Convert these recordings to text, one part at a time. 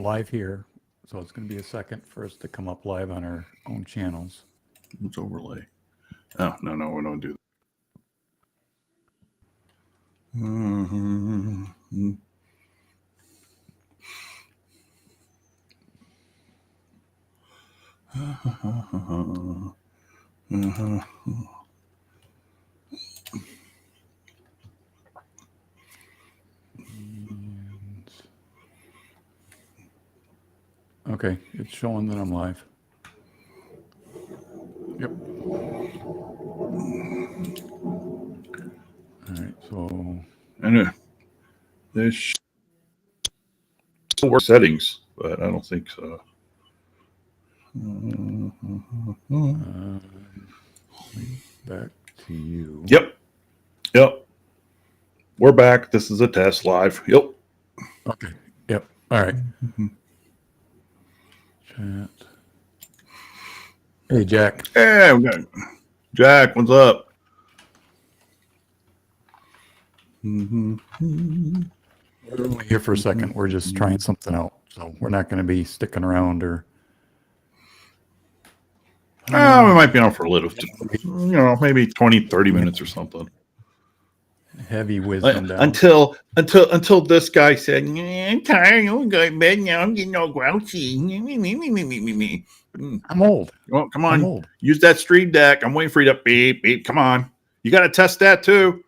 live here, so it's going to be a second for us to come up live on our own channels. Let's overlay. Oh, no, we don't do that. Okay, it's showing that I'm live. Yep. All right, so And there's still settings, but I don't think so. back to you. Yep. We're back. This is a test live. Yep. Okay. Yep. All right. Chat. Hey, Jack. Hey, okay. Jack, what's up? We're only here for a second. We're just trying something out, so we're not going to be sticking around or. We might be on for a little, maybe 20, 30 minutes or something. Heavy wisdom down. Until this guy said, I'm tired, I'm going to bed now, I'm getting all grouchy. I'm old. Well, come on. I'm old. Use that Stream Deck. I'm waiting for you to beep, beep. Come on. You got to test that too.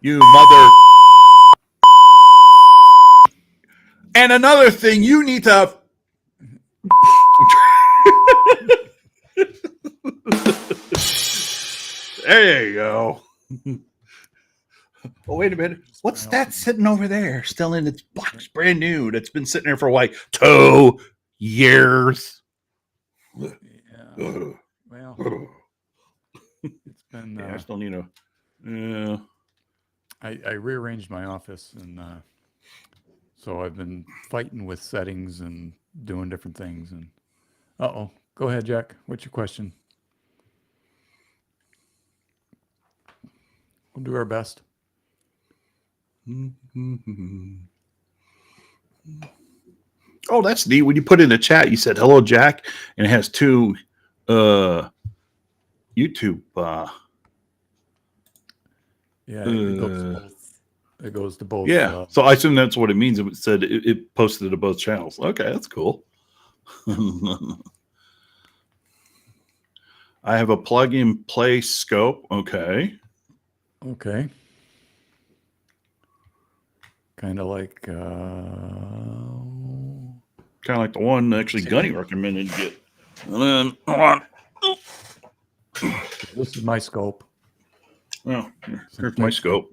You mother. And another thing, you need to. There you go. Oh, wait a minute. What's that sitting over there? Still in its box, brand new. That's been sitting there for like 2 years. Yeah. Well, it's been. I still need a. Yeah. I rearranged my office, and so I've been fighting with settings and doing different things. And go ahead, Jack. What's your question? We'll do our best. Oh, that's neat. When you put in the chat, you said hello, Jack, and it has 2 YouTube. Yeah, it goes to both. Yeah, so I assume that's what it means. It said it posted to both channels. Okay, that's cool. I have a plug-and-play scope. Okay. Kind of like the one actually Gunny recommended you get. And then this is my scope. Oh, here's my scope.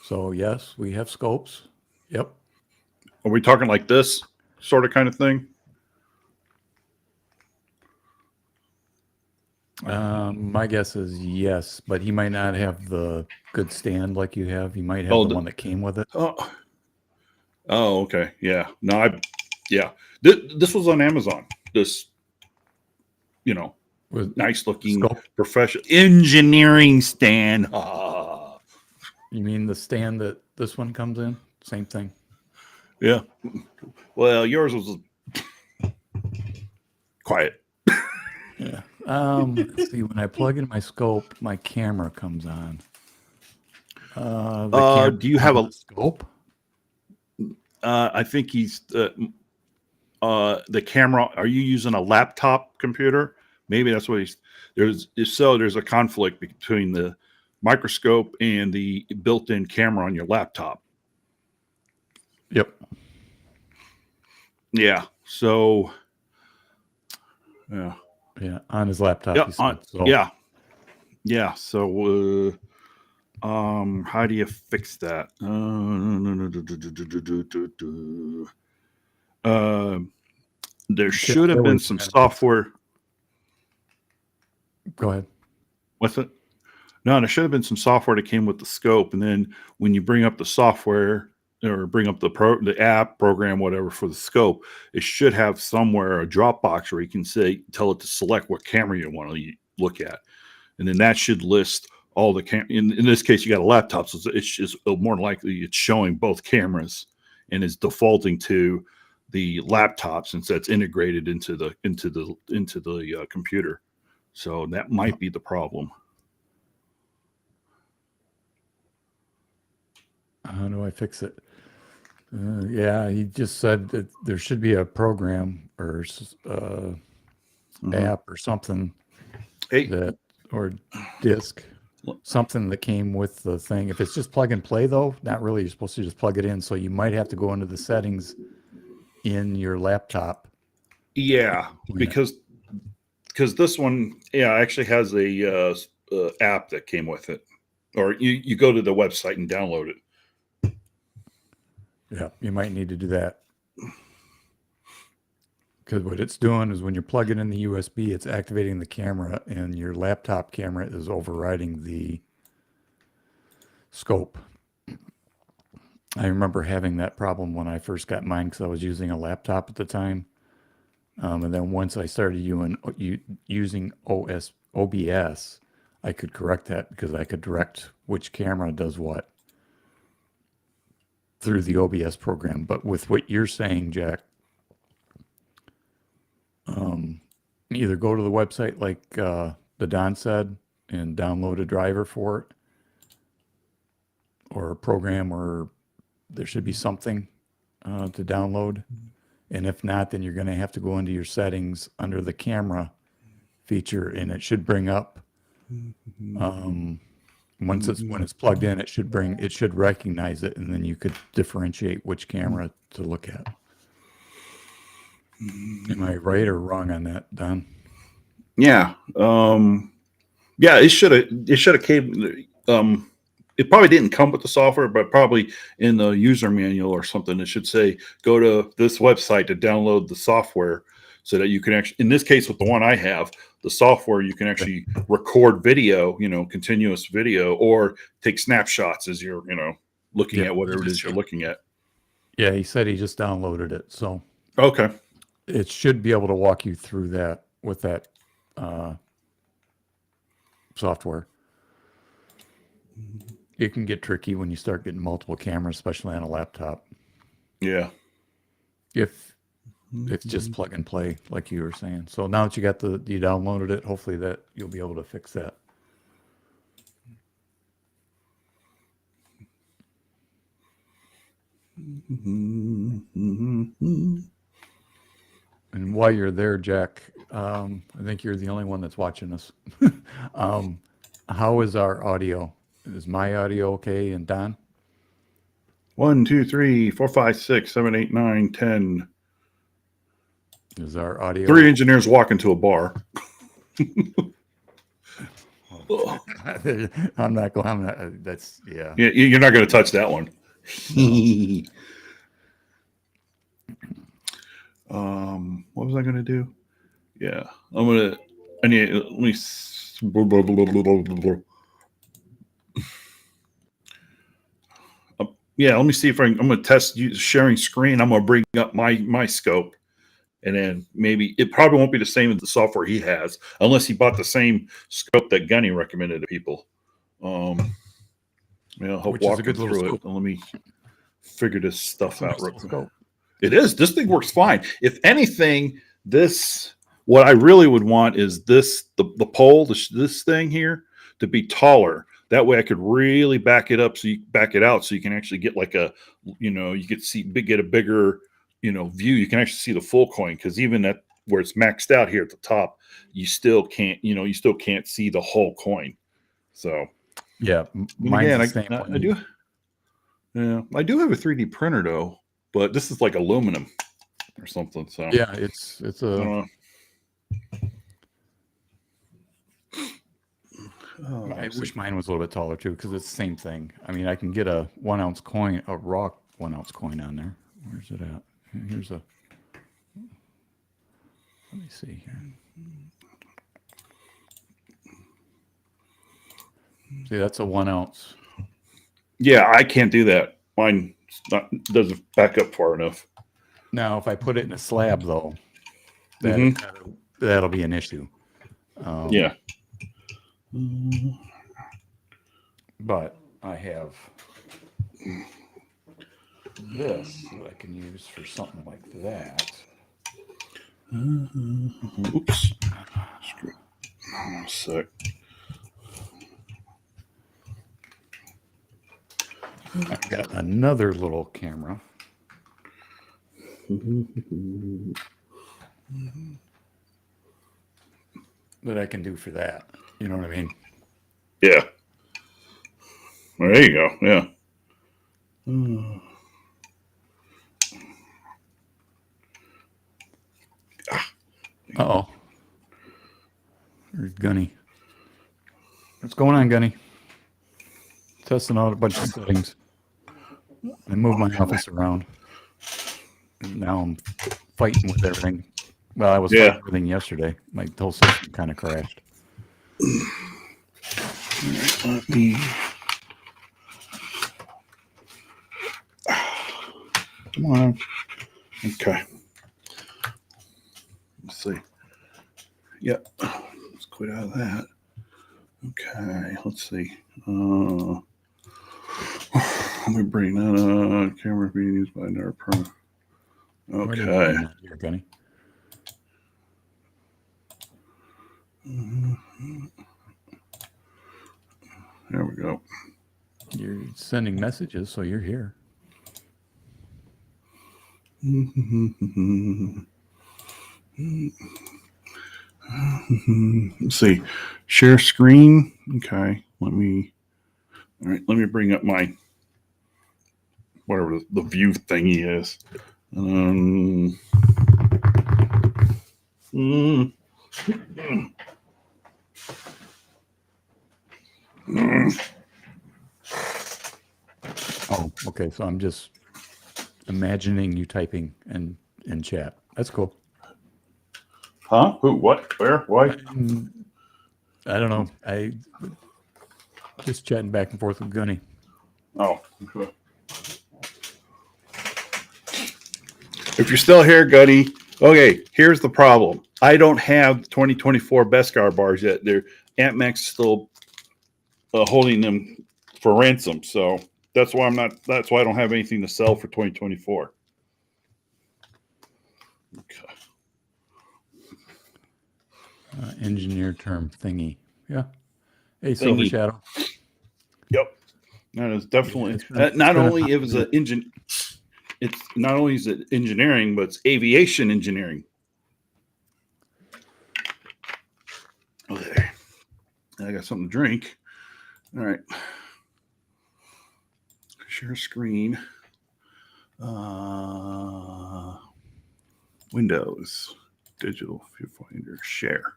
So yes, we have scopes. Yep. Are we talking like this sort of kind of thing? My guess is yes, but he might not have the good stand like you have. He might have the one that came with it. Oh, okay. Yeah. No, This was on Amazon. This, nice looking professional engineering stand. You mean the stand that this one comes in? Same thing. Yeah. Well, yours was quiet. Yeah. Let's see. When I plug in my scope, my camera comes on. Do you have a scope? I think he's the camera. Are you using a laptop computer? Maybe that's what he's. There's a conflict between the microscope and the built-in camera on your laptop. Yep. Yeah. So. Yeah. Yeah. On his laptop. Yeah. Yeah. So. How do you fix that? There should have been some software. Go ahead. What's it? No, there should have been some software that came with the scope, and then when you bring up the software or bring up the app program, whatever for the scope, it should have somewhere a drop box where you can tell it to select what camera you want to look at, and then that should list all the in this case you got a laptop, so it's just more likely it's showing both cameras and is defaulting to the laptop, since that's integrated into the computer. So that might be the problem. How do I fix it? Yeah, he just said that there should be a program or app or something Hey, that, or disk, something that came with the thing. If it's just plug and play, though, not really. You're supposed to just plug it in. So you might have to go into the settings in your laptop. yeah, because this one, actually has a app that came with it, or you go to the website and download it. Yeah, you might need to do that. Because what it's doing is when you're plugging in the USB, it's activating the camera, and your laptop camera is overriding the scope. I remember having that problem when I first got mine because I was using a laptop at the time. And then once I started using OBS, I could correct that because I could direct which camera does what through the OBS program. But with what you're saying, Jack, either go to the website like the Don said and download a driver for it, or a program, or there should be something to download. And if not, then you're going to have to go into your settings under the camera feature, and it should bring up when it's plugged in, it should recognize it, and then you could differentiate which camera to look at. Am I right or wrong on that, Don? Yeah. Yeah, it should have came. It probably didn't come with the software, but probably in the user manual or something, it should say, go to this website to download the software so that you can actually, in this case, with the one I have, the software, you can actually record video, continuous video, or take snapshots as you're, looking at whatever it is you're looking at. Yeah, he said he just downloaded it. So okay. It should be able to walk you through that with that software. It can get tricky when you start getting multiple cameras, especially on a laptop. Yeah. If it's just plug and play, like you were saying. So now that you downloaded it, hopefully that you'll be able to fix that. And while you're there, Jack, I think you're the only one that's watching us. How is our audio? Is my audio okay? And Don? 1, 2, 3, 4, 5, 6, 7, 8, 9, 10. Is our audio? 3 engineers walk into a bar. I'm not. That's yeah. You're not going to touch that one. What was I going to do? Yeah, let me. Yeah, let me see if I'm going to test sharing screen. I'm going to bring up my scope, and then maybe it probably won't be the same as the software he has, unless he bought the same scope that Gunny recommended to people. He'll walk him through it. Let me figure this stuff out real quick. It is. This thing works fine. If anything, what I really would want is the pole, this thing here, to be taller. That way I could really back it out so you can actually get like you could get a bigger, view. You can actually see the full coin, because even at where it's maxed out here at the top, you still can't see the whole coin. So yeah, I do. Yeah, I do have a 3D printer though, but this is like aluminum or something. So yeah, it's a. I wish mine was a little bit taller too, because it's the same thing. I mean, I can get a 1 ounce coin, a raw 1 ounce coin on there. Where's it at? Here's a. Let me see here. See, that's a 1 ounce. Yeah, I can't do that. Mine doesn't back up far enough. Now, if I put it in a slab, though, that'll be an issue. Yeah. But I have this that I can use for something like that. Oops. One sec. I've got another little camera. That I can do for that. You know what I mean? Yeah. There you go. Yeah. Uh-oh. There's Gunny. What's going on, Gunny? Testing out a bunch of settings. I moved my office around. And now I'm fighting with everything. Well, I was Yeah. fighting everything yesterday. My whole system kind of crashed. Let me. Come on. Okay. Let's see. Yep. Let's quit out of that. Okay. Let's see. Let me bring that up. Camera being used by another pro. Okay. Here, Gunny. There we go. You're sending messages, so you're here. Let's see. Share screen. Okay. All right. Let me bring up my whatever the view thingy is. Oh, okay. So I'm just imagining you typing in chat. That's cool. Huh? Who? What? Where? Why? I don't know. I just chatting back and forth with Gunny. Oh. Okay. If you're still here, Gunny, okay, here's the problem. I don't have the 2024 Beskar bars yet. They're AntMax still holding them for ransom. So that's why that's why I don't have anything to sell for 2024. Okay. Engineer term thingy. Yeah. Hey, Silver Shadow. Yep. That is definitely Yeah, not only it was an engine. It's not only is it engineering, but it's aviation engineering. Okay. I got something to drink. All right. Share screen. Windows. Digital viewfinder. Share.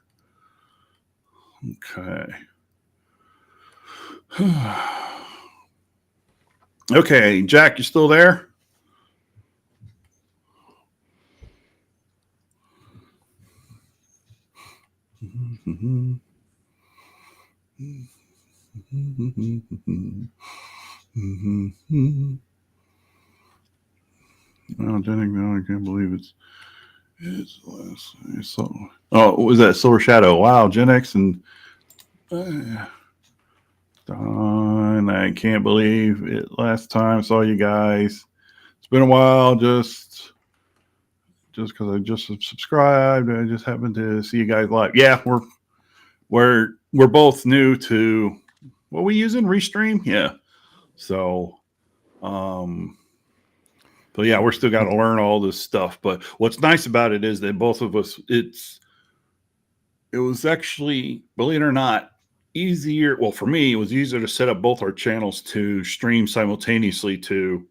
Okay. Okay, Jack, you still there? Oh, Jenny, no, I can't believe it's so. Oh, what was that? Silver Shadow. Wow, Gen X and Don. I can't believe it. Last time I saw you guys. It's been a while. Just because I just subscribed, I just happened to see you guys live. Yeah, we're both new to what we using Restream. Yeah, so so yeah, we're still got to learn all this stuff. But what's nice about it is that both of us, it was actually, believe it or not, easier. Well, for me, it was easier to set up both our channels to stream simultaneously to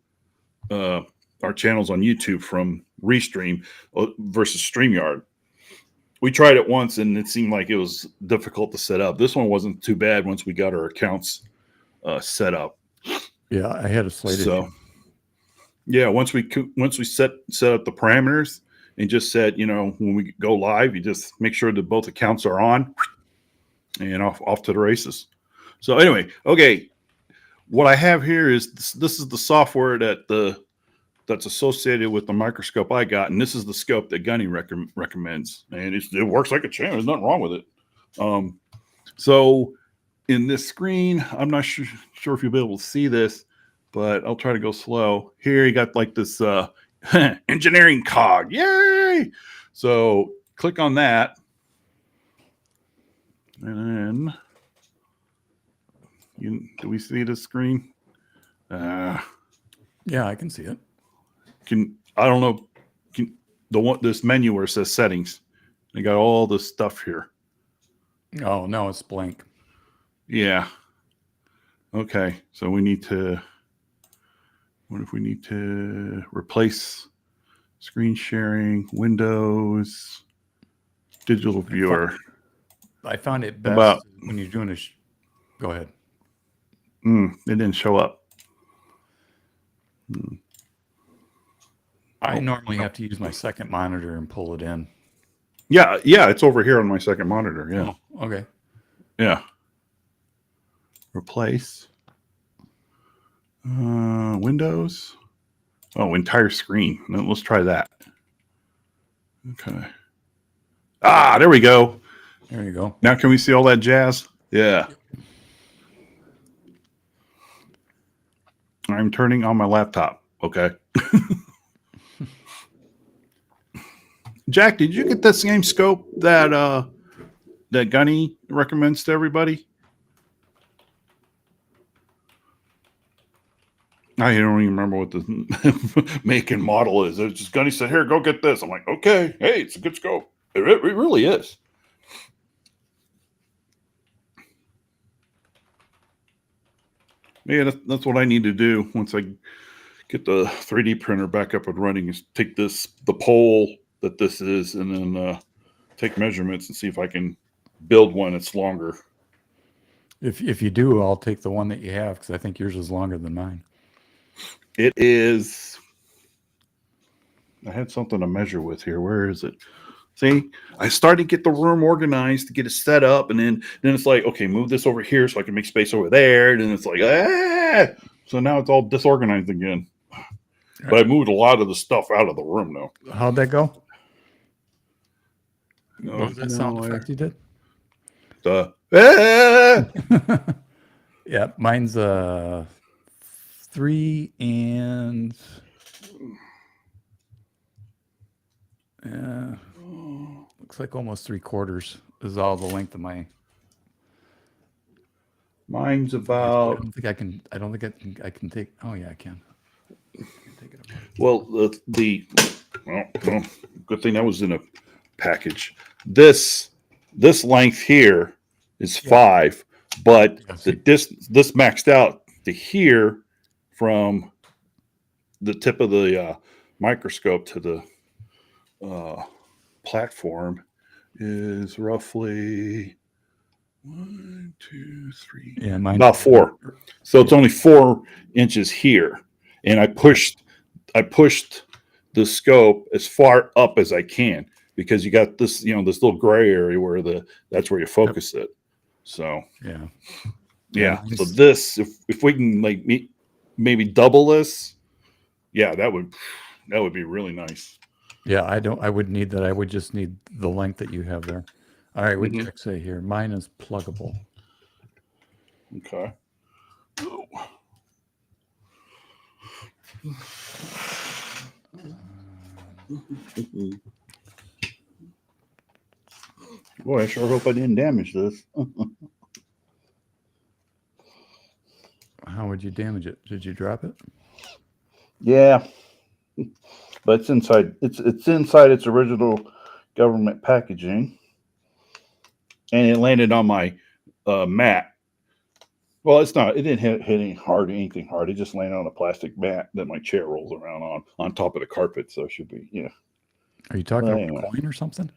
our channels on YouTube from Restream versus StreamYard. We tried it once and it seemed like it was difficult to set up. This one wasn't too bad once we got our accounts set up. Yeah, I had a slight issue. Yeah, once we set up the parameters and just said, when we go live, you just make sure that both accounts are on and off to the races. So anyway, okay, what I have here is this is the software that's associated with the microscope I got, and this is the scope that Gunny recommends, and it works like a champ. There's nothing wrong with it. So in this screen, I'm not sure if you'll be able to see this, but I'll try to go slow. Here you got like this engineering cog. Yay! So click on that. And then do we see the screen? Yeah, I can see it. I don't know, this menu where it says settings. I got all this stuff here. Oh, no, it's blank. Yeah. Okay. So we need to, what if we need to replace screen sharing, Windows, digital viewer? I found it best About, when you're doing go ahead. it didn't show up. I normally have to use my second monitor and pull it in. Yeah. Yeah. It's over here on my second monitor. Yeah. Oh, okay. Yeah. Replace. Windows. Oh, entire screen. Let's try that. Okay. Ah, there we go. There you go. Now can we see all that jazz? Yeah. I'm turning on my laptop. Okay. Jack, did you get that same scope that that Gunny recommends to everybody? I don't even remember what the make and model is. It's just Gunny said, "Here, go get this." I'm like, "Okay, hey, it's a good scope. It really is." Yeah, that's what I need to do once I get the 3D printer back up and running. Is take the pole that this is, and then take measurements and see if I can build one that's longer. If you do, I'll take the one that you have because I think yours is longer than mine. It is. I had something to measure with here. Where is it? See, I started to get the room organized to get it set up, and then it's like, okay, move this over here so I can make space over there. And then it's like, so now it's all disorganized again. But I moved a lot of the stuff out of the room now. How'd that go? What was that sound effect you did? Yeah, mine's 3 and looks like almost 3/4 is all the length of my. Mine's I about. don't think I can. I don't think I can take. Oh yeah, I can. Take it apart. Well, good thing that was in a package. This length here is 5, but the distance this maxed out to here from the tip of the microscope to the platform is roughly 1, 2, 3. Yeah, mine About 4. So it's only 4 inches here, and I pushed the scope as far up as I can because you got this, this little gray area where that's where you focus it. So yeah. So this, if we can like maybe double this, yeah, that would be really nice. Yeah, I would need that. I would just need the length that you have there. All right, what did Jack say here? Mine is pluggable. Okay. Boy, I sure hope I didn't damage this. How would you damage it? Did you drop it? Yeah, but it's inside. It's inside its original government packaging, and it landed on my mat. Well, it's not. It didn't hit anything hard. It just landed on a plastic mat that my chair rolls around on top of the carpet. So it should be, yeah. Are you talking about a coin or something?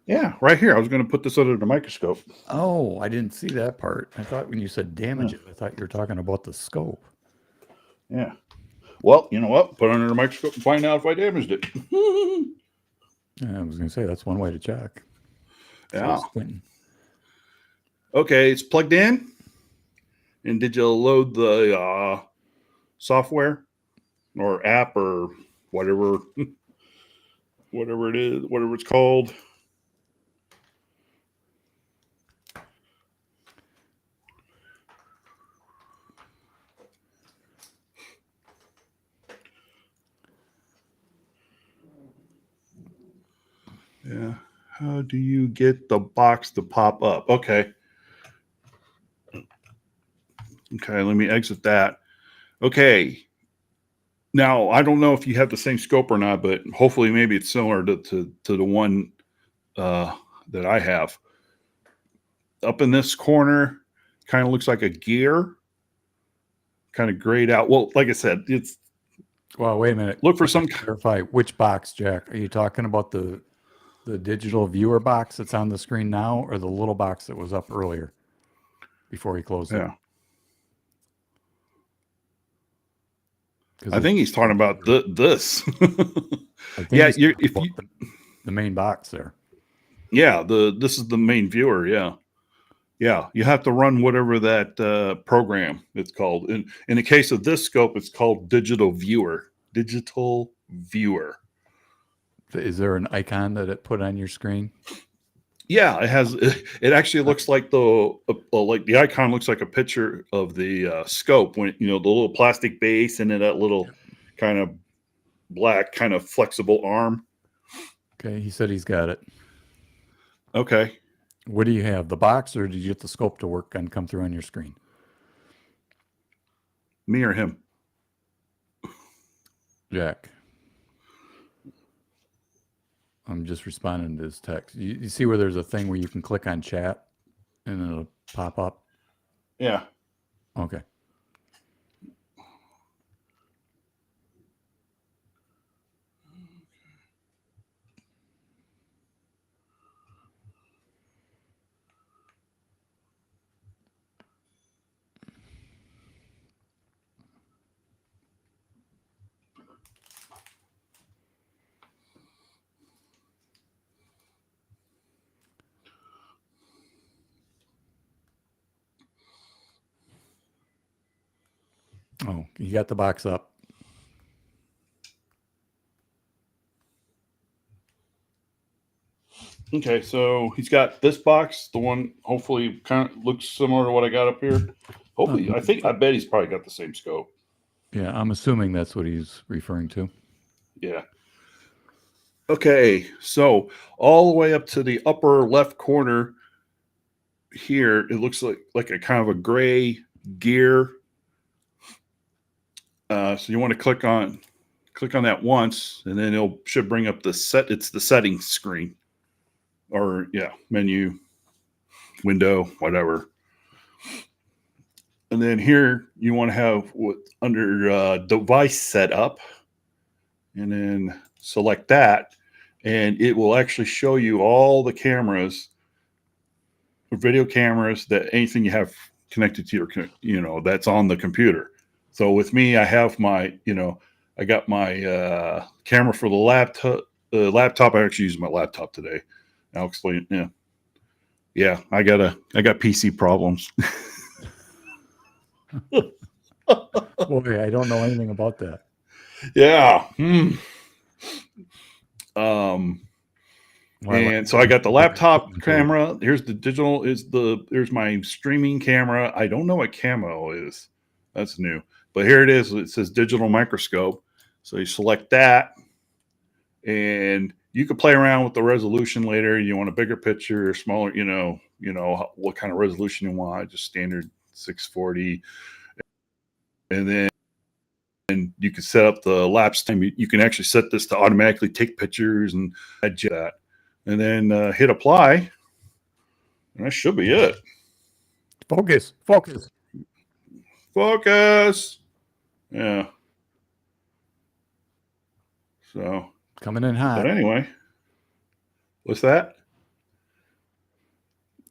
Yeah, right here. I was going to put this under the microscope. Oh, I didn't see that part. I thought when you said damage it, I thought you were talking about the scope. Yeah. Well, you know what? Put it under the microscope and find out if I damaged it. Yeah, I was going to say that's one way to check. Yeah. Okay, it's plugged in. And did you load the software or app or whatever it is, whatever it's called? Yeah. How do you get the box to pop up? Okay. Okay, let me exit that. Okay. Now, I don't know if you have the same scope or not, but hopefully maybe it's similar to the one that I have. Up in this corner, kind of looks like a gear, kind of grayed out. Well, like I said, it's Well, wait a minute. look for Let me some. clarify which box, Jack. Are you talking about the digital viewer box that's on the screen now, or the little box that was up earlier before he closed it? Yeah, 'Cause I think he's talking about this. I think Yeah, he's you're, talking if about you the main box there. yeah, this is the main viewer. Yeah, yeah, you have to run whatever that program it's called. In the case of this scope, it's called Digital Viewer. Digital Viewer. Is there an icon that it put on your screen? Yeah, it has. It actually looks like the icon looks like a picture of the scope when the little plastic base and then that little kind of black kind of flexible arm. Okay, he said he's got it. Okay, What do you have? The box, or did you get the scope to work and come through on your screen? me or him? Jack. I'm just responding to his text. You see where there's a thing where you can click on chat and it'll pop up? Yeah. Okay. Oh, you got the box up. Okay, so he's got this box, the one hopefully kind of looks similar to what I got up here. Hopefully, I bet he's probably got the same scope. Yeah, I'm assuming that's what he's referring to. Yeah. Okay, so all the way up to the upper left corner here, it looks like a kind of a gray gear. So you want to click on that once, and then it should bring up it's the settings screen, or yeah, menu, window, whatever. And then here you want to have what under device setup, and then select that, and it will actually show you all the cameras, video cameras, that anything you have connected to your that's on the computer. So with me, I have I got my camera for the laptop. I actually use my laptop today. I'll explain. Yeah. I got PC problems. Boy, I don't know anything about that. Yeah. Well, And so I got the laptop equipment there. camera. Here's the digital. There's my streaming camera. I don't know what camo is. That's new. But here it is. It says digital microscope. So you select that, and you can play around with the resolution later. You want a bigger picture, smaller. What kind of resolution you want. Just standard 640, and then you can set up the lapse time. You can actually set this to automatically take pictures and adjust that, and then hit apply, and that should be it. Focus. Focus. Yeah. So Coming in hot. but anyway, what's that?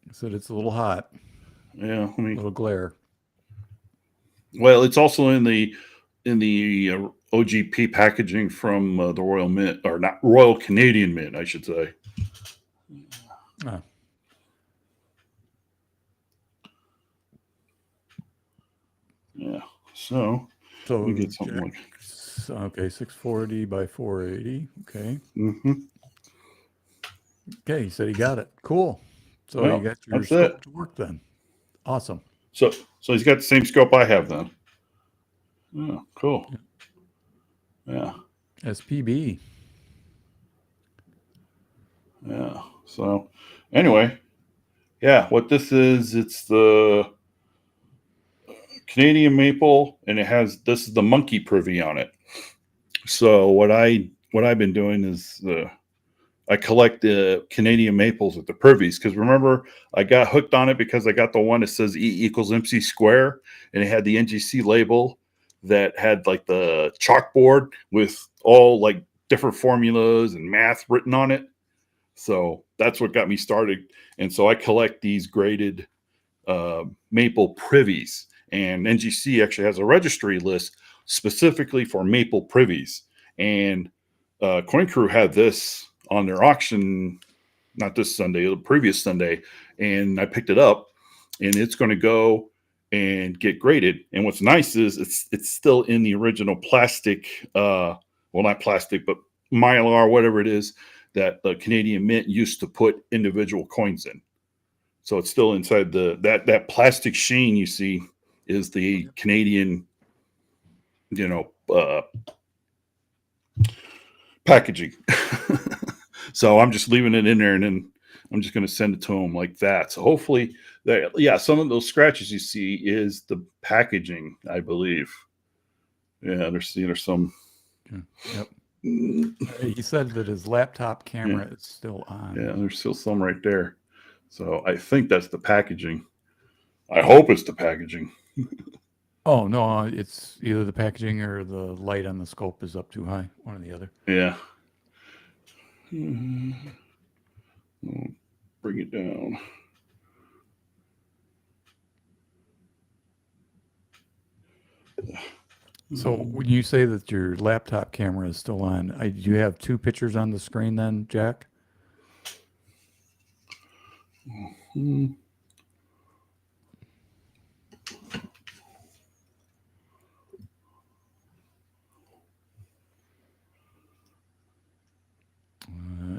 I said it's a little hot. Yeah, A little glare. Well, it's also in the OGP packaging from the Royal Mint, or not Royal Canadian Mint, I should say. Ah. Yeah. So we get something like okay, 640 by 480. Okay. Mm-hmm. Okay, he said he got it. Cool. So Well, you got your that's scope it. to work then. Awesome. So he's got the same scope I have then. Yeah, cool. Yeah. SPB. Yeah. So anyway, yeah, what this is, it's the Canadian maple, and this is the monkey privy on it. So what I've been doing is I collect the Canadian maples at the privies, because remember I got hooked on it because I got the one that says E equals MC square, and it had the NGC label that had like the chalkboard with all like different formulas and math written on it. So that's what got me started. And so I collect these graded maple privies, and NGC actually has a registry list specifically for maple privies. And Coin Crew had this on their auction, not this Sunday, the previous Sunday, and I picked it up, and it's going to go and get graded. And what's nice is it's still in the original plastic, well, not plastic, but mylar, whatever it is that the Canadian Mint used to put individual coins in. So it's still inside that plastic sheen you see is the Canadian, packaging. So I'm just leaving it in there, and then I'm just going to send it to them like that. So hopefully, some of those scratches you see is the packaging, I believe. Yeah, there's some. Yep. He said that his laptop camera is still on. Yeah, there's still some right there. So I think that's the packaging. I hope it's the packaging. Oh, no, it's either the packaging or the light on the scope is up too high, one or the other. Yeah. I'll bring it down. So when you say that your laptop camera is still on, do you have two pictures on the screen then, Jack?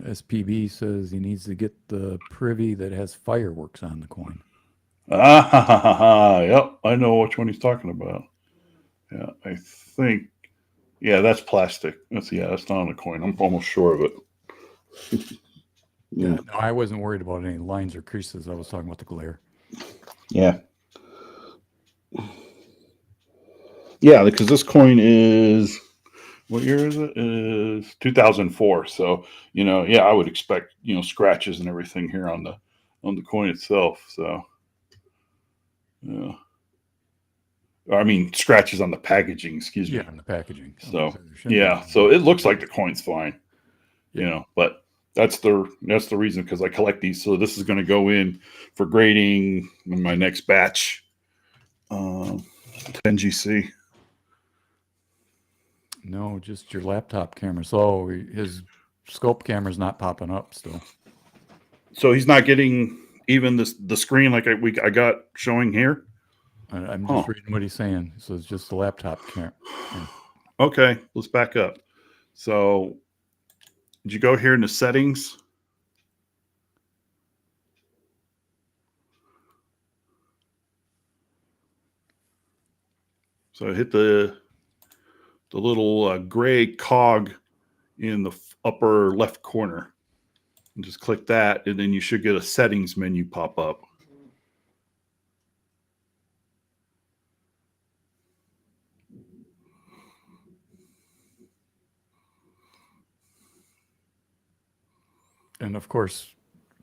SPB says he needs to get the privy that has fireworks on the coin. Yep, I know which one he's talking about. Yeah, I think, that's plastic. That's not on the coin. I'm almost sure of it. Yeah, no, I wasn't worried about any lines or creases. I was talking about the glare. Yeah. Yeah, because this coin is, what year is it? Is 2004. So, I would expect, scratches and everything here on the coin itself. So, yeah. I mean, scratches on the packaging, excuse me. Yeah, on the packaging. So, so it looks like the coin's fine, but that's the reason, because I collect these. So this is going to go in for grading in my next batch, 10GC. No, just your laptop camera. So his scope camera's not popping up still. So he's not getting even the screen like I got showing here. I'm just reading what he's saying. So it's just the laptop camera. Okay, let's back up. So did you go here in the settings? So hit the little gray cog in the upper left corner, and just click that, and then you should get a settings menu pop up. And of course,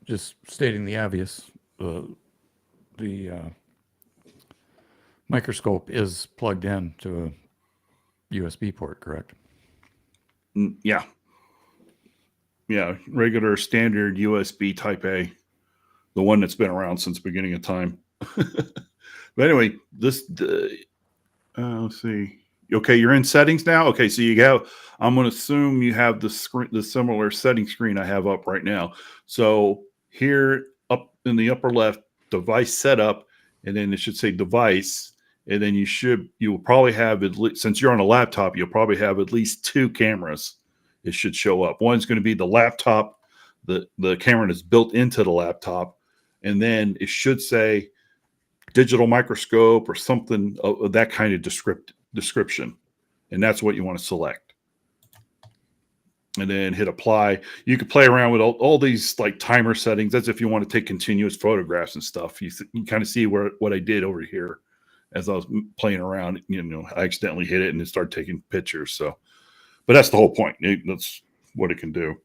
just stating the obvious, the microscope is plugged in to a USB port, correct? Yeah. Yeah, regular standard USB Type A, the one that's been around since the beginning of time. But anyway, let's see. Okay, you're in settings now. Okay, so I'm going to assume you have the similar setting screen I have up right now. So here up in the upper left, device setup, and then it should say device. And then you will probably have, since you're on a laptop, you'll probably have at least two cameras. It should show up. One's going to be the laptop, the camera that's built into the laptop. And then it should say digital microscope or something of that kind of description. And that's what you want to select. and then hit apply. You could play around with all these like timer settings. That's if you want to take continuous photographs and stuff. You kind of see what I did over here as I was playing around. I accidentally hit it and it started taking pictures. So, but that's the whole point. That's what it can do.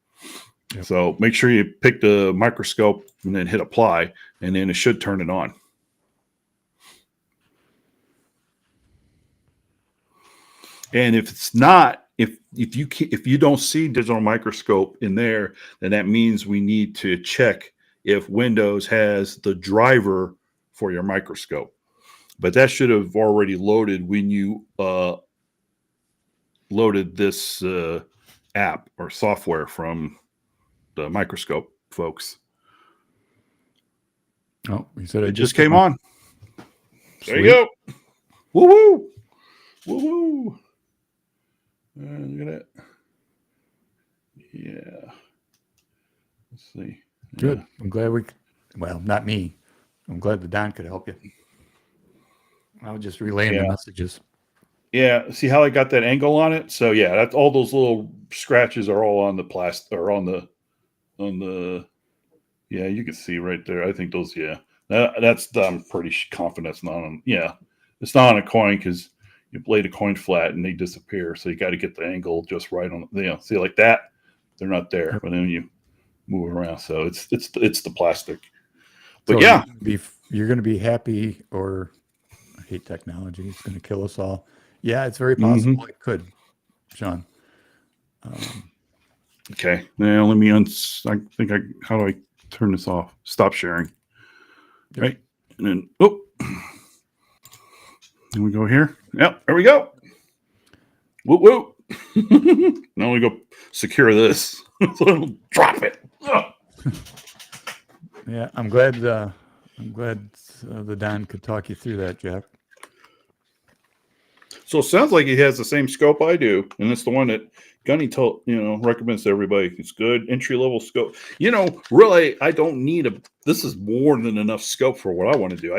Yep. So make sure you pick the microscope and then hit apply, and then it should turn it on. And if it's not, if you don't see digital microscope in there, then that means we need to check if Windows has the driver for your microscope. But that should have already loaded when you loaded this app or software from the microscope folks. Oh, you said it just came on. There you go. Woo-hoo. Woo-hoo. Look at that. Yeah. Let's see. Good. Yeah. I'm glad well, not me. I'm glad the Don could help you. I was just relaying the messages. Yeah. See how I got that angle on it? So yeah, that's all those little scratches are all on the plastic or on the yeah, you can see right there. I think those, that's I'm pretty confident it's not on. Yeah. It's not on a coin because you lay the coin flat and they disappear. So you got to get the angle just right on. See like that, they're not there. But then you move around, so it's the plastic. But so you're going to be happy, or I hate technology. It's going to kill us all. Yeah, it's very possible it could, Sean. Okay, now let me how do I turn this off? Stop sharing. Yep. Right, and then and we go here. Yep, there we go. Whoop whoop. Now we go secure this. So it'll drop it. Yeah, I'm glad the Don could talk you through that, Jack. So it sounds like he has the same scope I do, and it's the one that Gunny recommends to everybody. It's good entry level scope. Really, I don't need this is more than enough scope for what I want to do.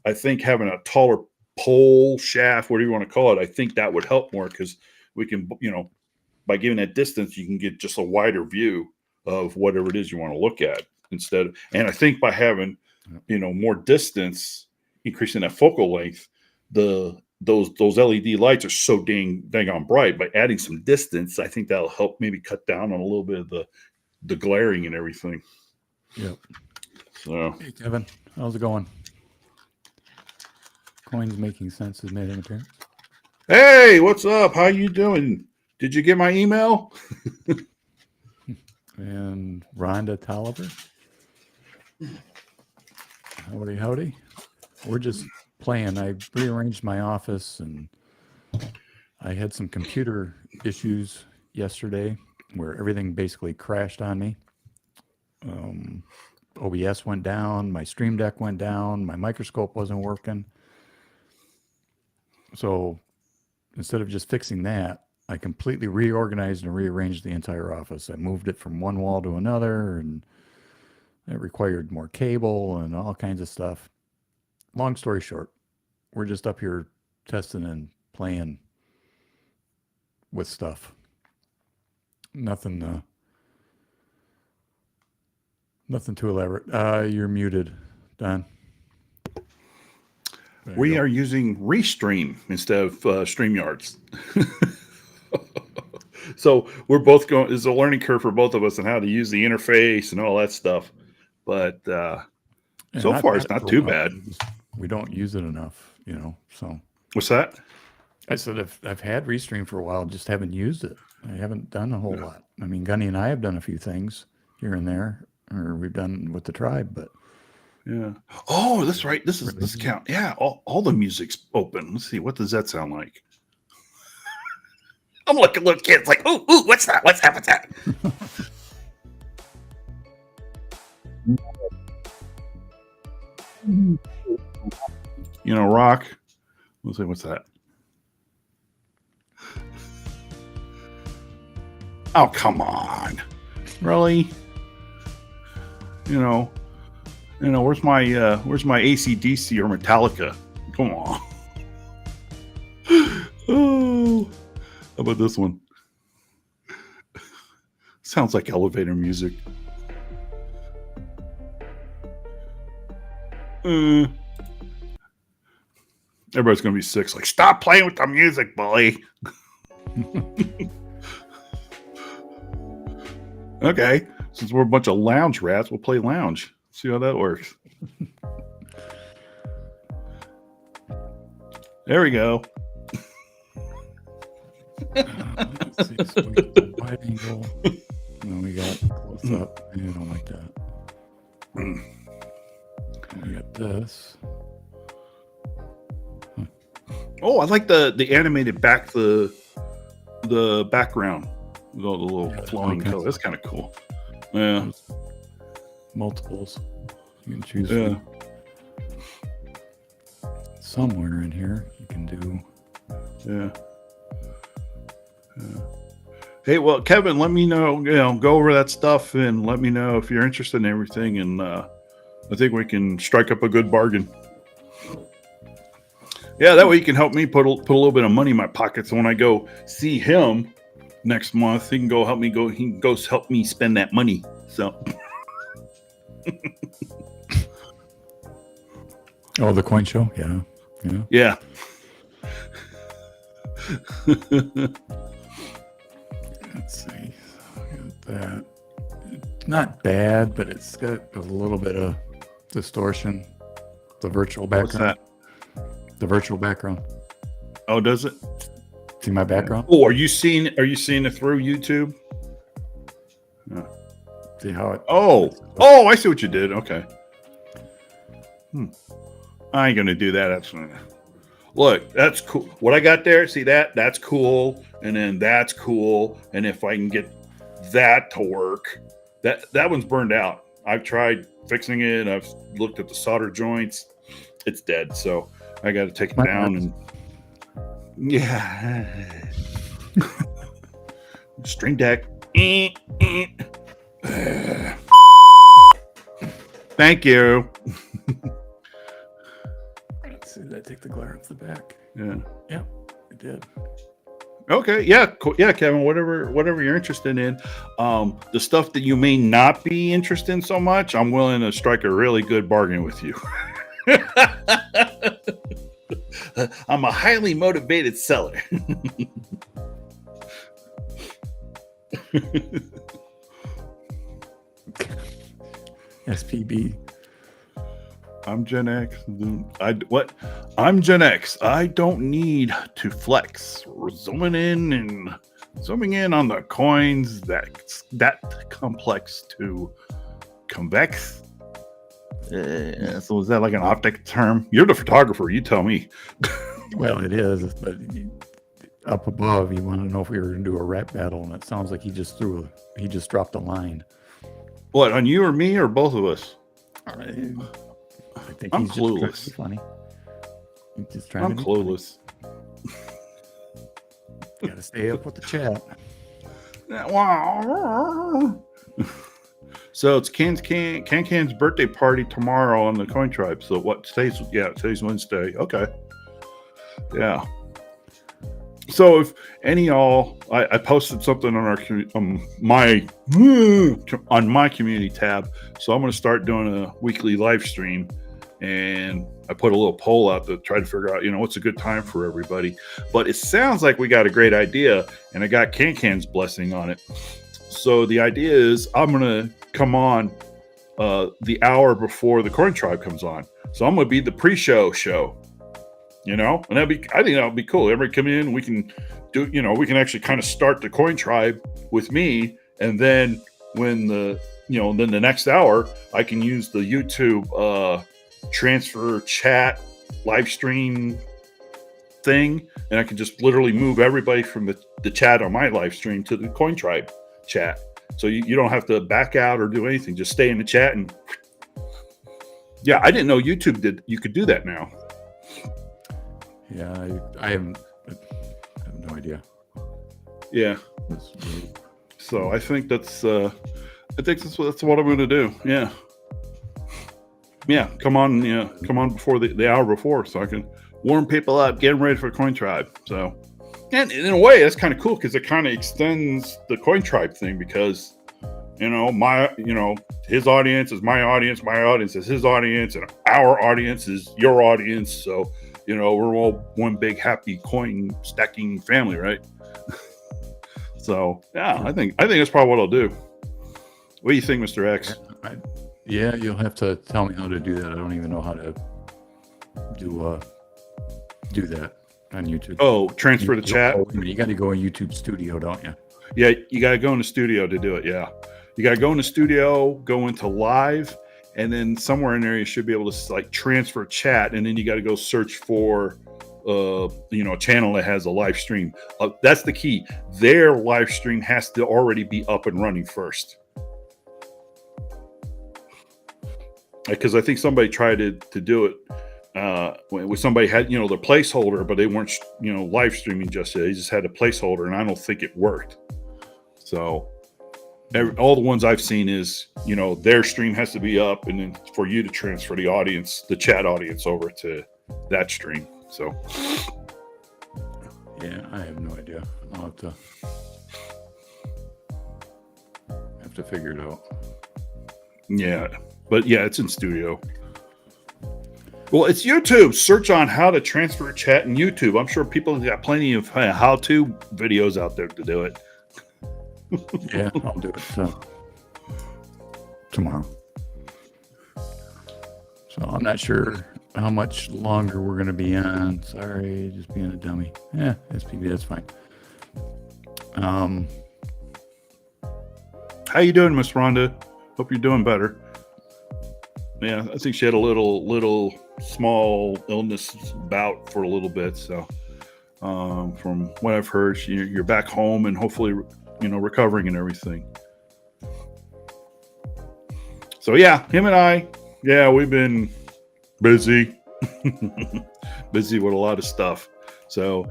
I think having a taller pole, shaft, whatever you want to call it, I think that would help more because we can, by giving that distance, you can get just a wider view of whatever it is you want to look at and I think by having, more distance, increasing that focal length, those LED lights are so dang on bright. By adding some distance, I think that'll help maybe cut down on a little bit of the glaring and everything. Yep. So, hey, Kevin, how's it going? Coins Making Sense has made an appearance. Hey, what's up? How you doing? Did you get my email? And Rhonda Tolliver. Howdy. We're just playing. I rearranged my office and I had some computer issues yesterday where everything basically crashed on me. OBS went down, my Stream Deck went down, my microscope wasn't working. So instead of just fixing that, I completely reorganized and rearranged the entire office. I moved it from one wall to another, and it required more cable and all kinds of stuff. Long story short, we're just up here testing and playing with stuff. Nothing too elaborate. You're muted, Don. We are using Restream instead of StreamYards. So we're both going, it's a learning curve for both of us on how to use the interface and all that stuff. But so far, it's not too bad. We don't use it enough, so. What's that? I said I've had Restream for a while, just haven't used it. I haven't done a whole lot. I mean, Gunny and I have done a few things here and there, or we've done with the tribe, but. Yeah. Oh, that's right. This account. Yeah. All the music's open. Let's see. What does that sound like? I'm looking, little kids like, ooh, what's that? What's that? What's that? Rock. Let's see. What's that? Oh, come on. Really? Where's my AC/DC or Metallica? Come on. Oh, how about this one? Sounds like elevator music. Everybody's gonna be sick. It's like, stop playing with the music, bully. Okay, since we're a bunch of lounge rats, we'll play lounge. See how that works. There we go. Let's see, so we got the wide angle. And then we got close up. I don't like that. And we got this. Oh, I like the animated back the background with all the little flowing color. That's kind of cool. Yeah. Multiples. You can choose Yeah. somewhere in here. You can do. Yeah. Hey, well, Kevin, let me know, go over that stuff and let me know if you're interested in everything. And I think we can strike up a good bargain. Yeah, that way you can help me put a little bit of money in my pocket. So when I go see him next month, he can go help me he can go help me spend that money. So. Oh, the coin show? Yeah. Yeah. Yeah. Let's see. Got that. It's not bad, but it's got a little bit of distortion. The virtual background. What's that? The virtual background. Oh, does it? See my background? Oh, are you seeing it through YouTube? See how it? Oh, I see what you did. Okay. I ain't gonna do that. Look, that's cool. What I got there, see that? That's cool, and then that's cool. And if I can get that to work, that one's burned out. I've tried fixing it. I've looked at the solder joints. It's dead. So I got to take it down and yeah. Stream Deck. Thank you. Let's see, did I take the glare off the back? Yeah. Yeah, I did. Okay. Yeah. Cool. Yeah, Kevin. Whatever you're interested in. The stuff that you may not be interested in so much, I'm willing to strike a really good bargain with you. I'm a highly motivated seller. SPB. I'm Gen X. I'm Gen X. I don't need to flex. We're zooming in on the coins that complex to convex. So is that like an optic term? You're the photographer. You tell me. Well, it is, but up above, you want to know if we were going to do a rap battle, and it sounds like he just dropped a line. What, on you or me or both of us? I think I'm he's just trying to clueless. be funny. He's just trying I'm to be clueless. Got to stay up with the chat. So it's Can's birthday party tomorrow on the Coin Tribe. So what today's Wednesday. Okay. Yeah. So if any y'all, I posted something on our on my community tab. So I'm going to start doing a weekly live stream, and I put a little poll out to try to figure out, what's a good time for everybody. But it sounds like we got a great idea, and I got Can's blessing on it. So the idea is I'm going to come on the hour before the Coin Tribe comes on. So I'm going to be the pre-show show. And I think that would be cool. Everybody come in, we can do, we can actually kind of start the Coin Tribe with me. And then when then the next hour, I can use the YouTube transfer chat live stream thing. And I can just literally move everybody from the chat on my live stream to the Coin Tribe chat. So you don't have to back out or do anything. Just stay in the chat. And yeah, I didn't know YouTube you could do that now. Yeah, I have no idea. Yeah. So I think that's what I'm going to do. Yeah. Yeah. Come on before the hour before, so I can warm people up, get them ready for Coin Tribe. So, and in a way, that's kind of cool because it kind of extends the Coin Tribe thing, because his audience is my audience is his audience, and our audience is your audience. So, we're all one big happy coin stacking family, right? So, yeah, I think that's probably what I'll do. What do you think, Mr. X? Yeah, you'll have to tell me how to do that. I don't even know how to do that on YouTube. Oh, transfer the chat. You got to go in YouTube Studio, don't you? Yeah, you got to go in the studio to do it. Yeah, you got to go in the studio, go into live, and then somewhere in there you should be able to like transfer chat, and then you got to go search for a channel that has a live stream. That's the key. Their live stream has to already be up and running first. Because I think somebody tried to do it when somebody had their placeholder, but they weren't live streaming just yet. They just had a placeholder, and I don't think it worked. So all the ones I've seen is their stream has to be up, and then for you to transfer the chat audience over to that stream. So yeah, I have no idea. I'll have to figure it out. Yeah. But yeah, it's in studio. Well, it's YouTube. Search on how to transfer chat in YouTube. I'm sure people have got plenty of how-to videos out there to do it. Yeah, I'll do it tomorrow. So I'm not sure how much longer we're going to be on. Sorry, just being a dummy. Yeah, SPB, that's fine. How you doing, Miss Rhonda? Hope you're doing better. Yeah, I think she had a little small illness bout for a little bit. So, from what I've heard, you're back home and hopefully, recovering and everything. So yeah, him and I, we've been busy, busy with a lot of stuff. So,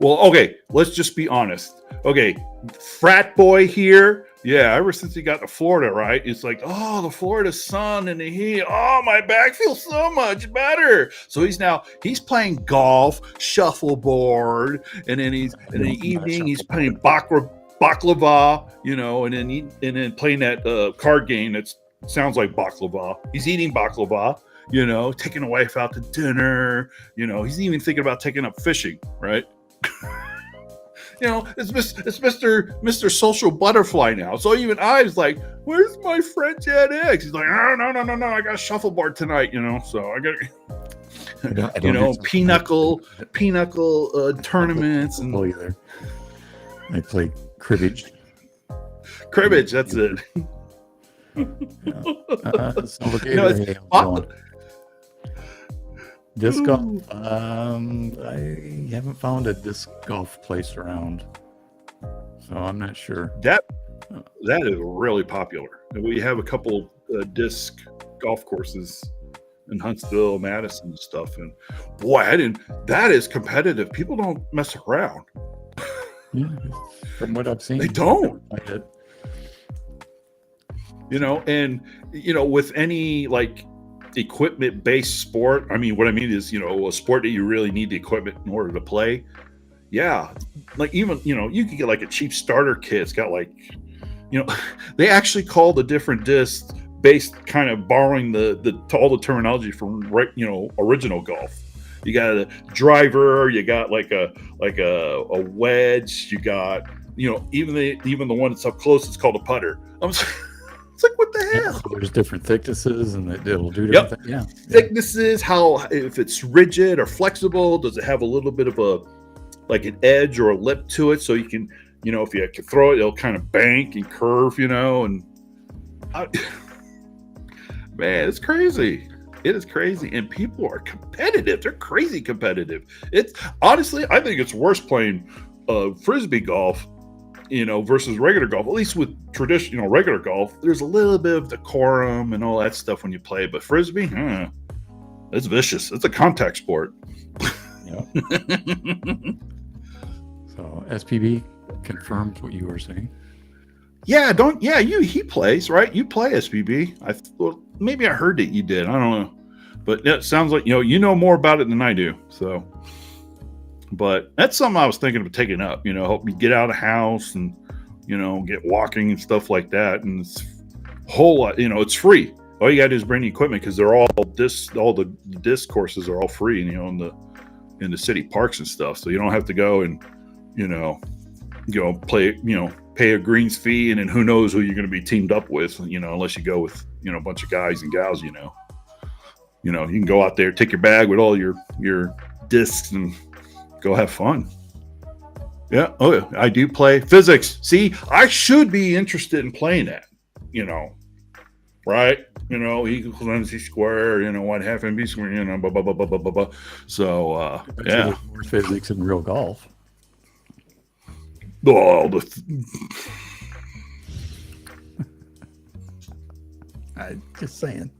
okay, let's just be honest. Okay, frat boy here. Yeah, ever since he got to Florida, right? It's like, oh, the Florida sun and the heat. Oh, my back feels so much better. So he's playing golf, shuffleboard, and then in the evening he's playing baklava, and then playing that card game that sounds like baklava. He's eating baklava, taking the wife out to dinner. He's even thinking about taking up fishing, right? It's Mr. Social Butterfly now. So even I was like, where's my friend Jan X? He's like, oh, no, I got a shuffleboard tonight, so I got, pinochle tournaments. And I play cribbage. Cribbage, that's it. Disc golf. I haven't found a disc golf place around, so I'm not sure. That is really popular. We have a couple disc golf courses in Huntsville, Madison, and stuff. And boy, that is competitive. People don't mess around. Yeah, from what I've seen, they don't. And with any like equipment-based sport, I mean, what I mean is, a sport that you really need the equipment in order to play. Yeah, like even you could get like a cheap starter kit. It's got like, they actually call the different discs based, kind of borrowing all the terminology from original golf. You got a driver, you got like a wedge, you got even the one that's up close, it's called a putter. It's like, what the hell? There's different thicknesses, and it'll do different things. Yeah. Thicknesses, if it's rigid or flexible, does it have a little bit of an edge or a lip to it, so you can, if you have to throw it, it'll kind of bank and curve, man, it's crazy. It is crazy, and people are competitive. They're crazy competitive. It's honestly, I think it's worse playing frisbee golf, versus regular golf. At least with traditional regular golf, there's a little bit of decorum and all that stuff when you play. But frisbee, it's vicious. It's a contact sport. Yeah. So SPB confirms what you were saying. Yeah, he plays, right? You play SPB. Maybe I heard that you did. I don't know. But that sounds like, you know more about it than I do. So, but that's something I was thinking of taking up, help me get out of the house and, get walking and stuff like that. And it's a whole lot, it's free. All you got to do is bring the equipment because they're all the disc courses are all free, in the city parks and stuff. So you don't have to go and, play, pay a greens fee, and then who knows who you're going to be teamed up with, unless you go with, a bunch of guys and gals, you can go out there, take your bag with all your discs and go have fun. Yeah. Oh, yeah. I do play physics. See, I should be interested in playing that, right? E equals MC squared, 1 half MB squared, blah, blah, blah, blah, blah, blah, blah. So, yeah. More physics in real golf. Oh, Just saying.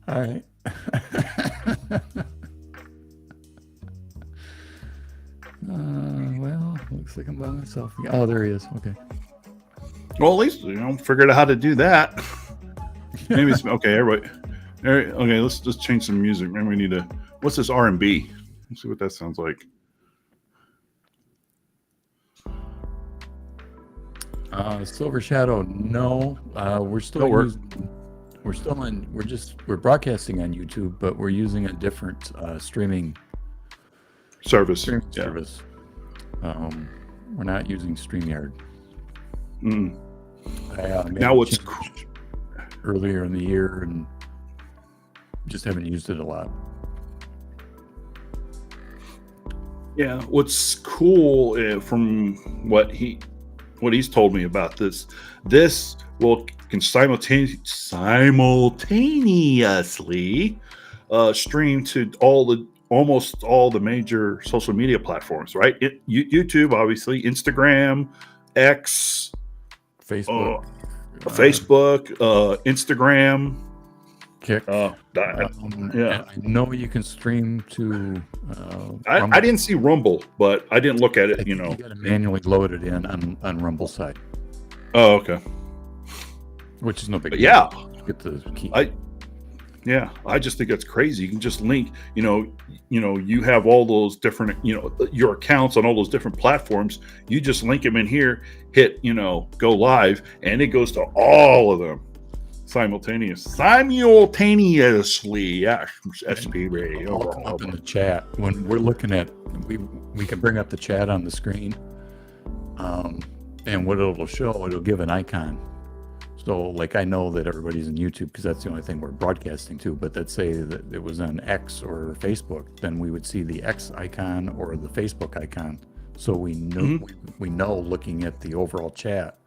All right. Well, looks like I'm by myself. Oh, there he is. Okay. Well, at least figured out how to do that. Maybe it's okay. Everybody. Okay, let's just change some music. Maybe we need to. What's this R&B? Let's see what that sounds like. Silver Shadow. No, we're still we're broadcasting on YouTube, but we're using a different streaming service. Service. We're not using StreamYard. Now what's earlier in the year and just haven't used it a lot. Yeah, what's cool from what he's told me about this can simultaneously stream to almost all the major social media platforms, right? YouTube, obviously, Instagram, X, Facebook, Instagram, Kick. Yeah. I know you can stream to. I didn't see Rumble, but I didn't look at it. You got to manually load it in on Rumble side. Oh, okay. Which is no big deal. Yeah, get the key. I just think that's crazy. You can just link. You have all those different. Your accounts on all those different platforms. You just link them in here. Hit go live, and it goes to all of them. Simultaneously, yes, SP Radio. I'll come up in the chat when we're looking at. We can bring up the chat on the screen, and what it'll show, it'll give an icon. So, like, I know that everybody's on YouTube because that's the only thing we're broadcasting to. But let's say that it was on X or Facebook, then we would see the X icon or the Facebook icon. So we know we know looking at the overall chat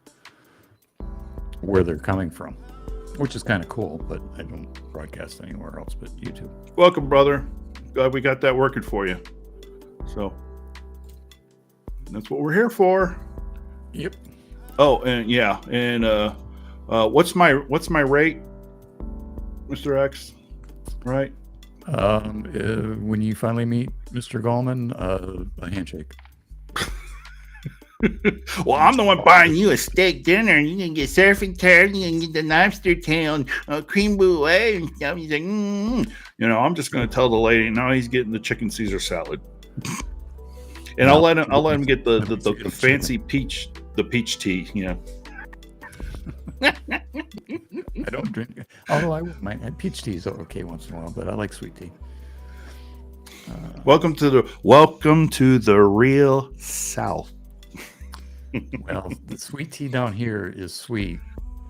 where they're coming from. Which is kind of cool, but I don't broadcast anywhere else but YouTube. Welcome, brother. Glad we got that working for you. So that's what we're here for. Yep. Oh, and yeah, and what's my rate, Mr. X? Right. When you finally meet Mr. Gallman, a handshake. Well, I'm the one buying you a steak dinner. You can get surfing turtle, you can get the lobster tail, cream brulee and stuff. He's like, I'm just going to tell the lady, no, he's getting the chicken Caesar salad, and I'll let him get the fancy peach tea. Yeah. I don't drink. Although my peach tea is okay once in a while, but I like sweet tea. Welcome to the real South. Well, the sweet tea down here is sweet,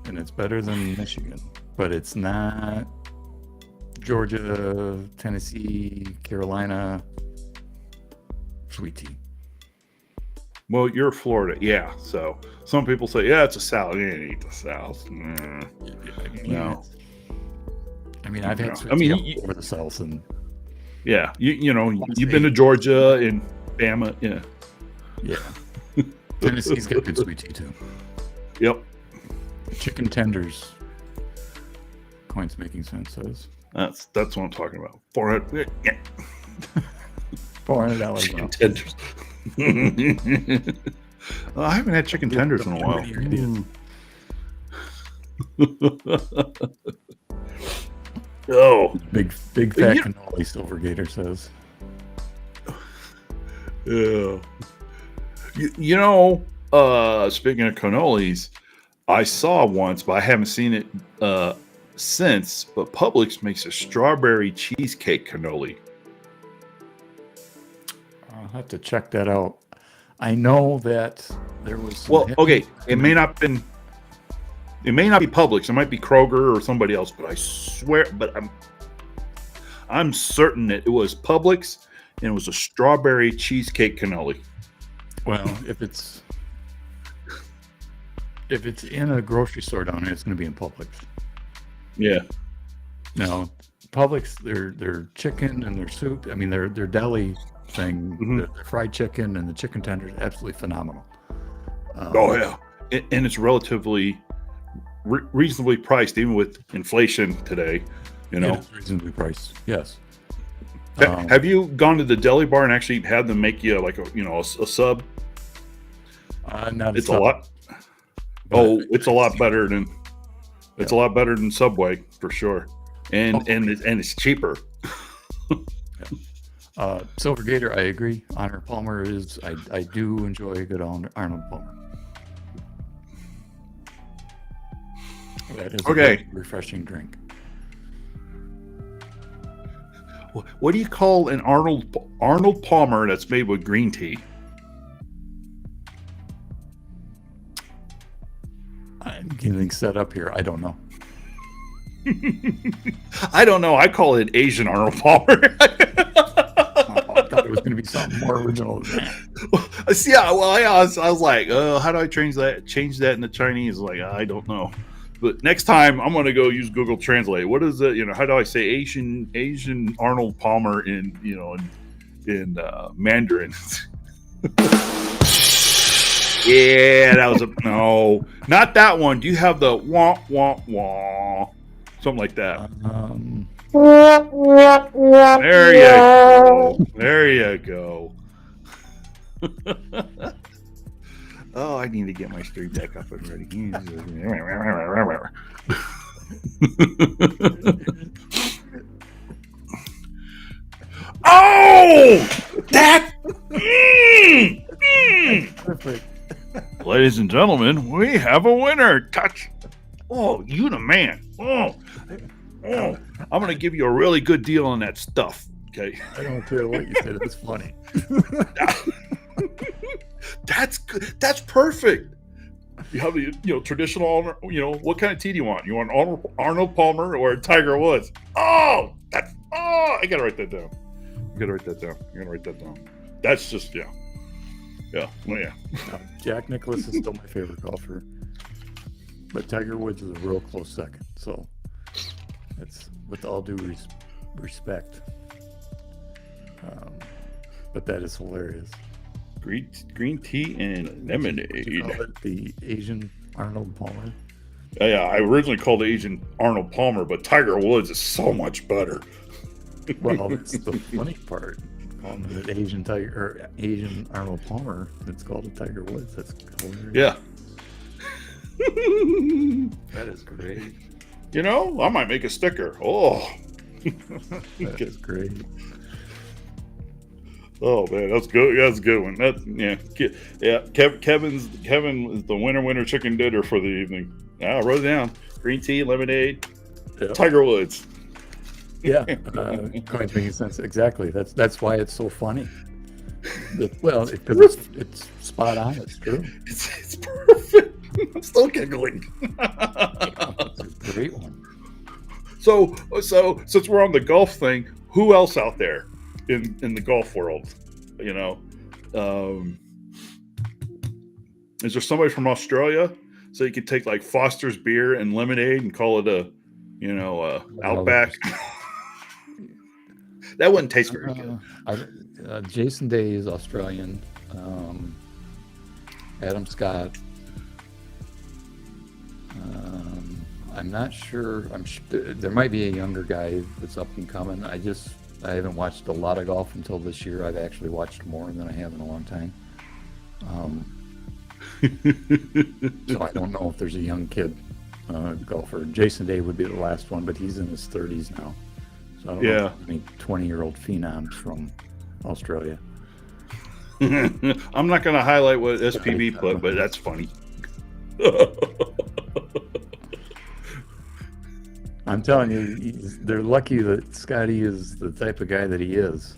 and it's better than Michigan, but it's not Georgia, Tennessee, Carolina sweet tea. Well, you're Florida, yeah. So some people say, yeah, it's a South. You ain't eat the South. No. I mean, I've had sweet tea over the South, and yeah, you've been to Georgia and Bama, yeah. Tennessee's got good sweet tea too. Yep. Chicken tenders. Coins making sense says. That's what I'm talking about. $400. $400 chicken tenders. Well, I haven't had chicken tenders in a while. Oh, big fat cannoli, Silvergator says. Yeah. Speaking of cannolis, I saw once, but I haven't seen it since. But Publix makes a strawberry cheesecake cannoli. I'll have to check that out. I know that there was some Well, okay, it may not be Publix. It might be Kroger or somebody else. But I swear, I'm certain that it was Publix, and it was a strawberry cheesecake cannoli. Well, if it's in a grocery store down here, it's going to be in Publix. Yeah. Now, Publix, their chicken and their soup. I mean, their deli thing, the fried chicken and the chicken tenders, absolutely phenomenal. Oh yeah, and it's relatively reasonably priced, even with inflation today. It's reasonably priced. Yes. Have you gone to the deli bar and actually had them make you like a sub? Not it's a lot. It's a lot better than a lot better than Subway for sure, and it's cheaper. Silver Gator, I agree. Arnold Palmer is. I do enjoy a good Arnold Palmer. That is a very refreshing drink. What do you call an Arnold Palmer that's made with green tea? I'm getting set up here. I don't know. I don't know. I call it Asian Arnold Palmer. I thought it was going to be something more original than that. See, I was like, how do I change that into Chinese? Like, I don't know. But next time I'm going to go use Google Translate. What is it? How do I say Asian Arnold Palmer in Mandarin? Yeah, that was no, not that one. Do you have the wah wah wah, something like that? There you go. There you go. Oh, I need to get my stream deck up and ready. Oh, that. Perfect. Ladies and gentlemen, we have a winner. Touch. Oh, you the man. Oh, I'm going to give you a really good deal on that stuff. Okay. I don't care what you said. It's funny. That's good. That's perfect. You have the traditional. What kind of tea do you want? You want Arnold Palmer or Tiger Woods? I gotta write that down. That's just yeah. Jack Nicklaus is still my favorite golfer, but Tiger Woods is a real close second. So it's with all due respect, but that is hilarious. Green tea and lemonade. You call it the Asian Arnold Palmer? Yeah, I originally called it Asian Arnold Palmer, but Tiger Woods is so much better. Well, that's the funny part. Calling it Asian Tiger or Asian Arnold Palmer. It's called a Tiger Woods. That's hilarious. Yeah. That is great. I might make a sticker. Oh, that is great. Oh man, that's good. That's a good one. Kevin is the winner chicken dinner for the evening. I wrote it down. Green tea, lemonade, Tiger Woods. Yeah, quite making sense. Exactly. That's why it's so funny. Well, because it's spot on. It's true. It's perfect. I'm still giggling. It's a great one. So since we're on the golf thing, who else out there in the golf world? Is there somebody from Australia? So you could take like Foster's beer and lemonade and call it Outback. That wouldn't taste very good. Jason Day is Australian. Adam Scott. I'm not sure. There might be a younger guy that's up and coming. I haven't watched a lot of golf until this year. I've actually watched more than I have in a long time. So I don't know if there's a young kid golfer. Jason Day would be the last one, but he's in his 30s now. So I don't know if any 20-year-old phenoms from Australia. I'm not going to highlight what SPB put, but that's funny. I'm telling you, they're lucky that Scotty is the type of guy that he is.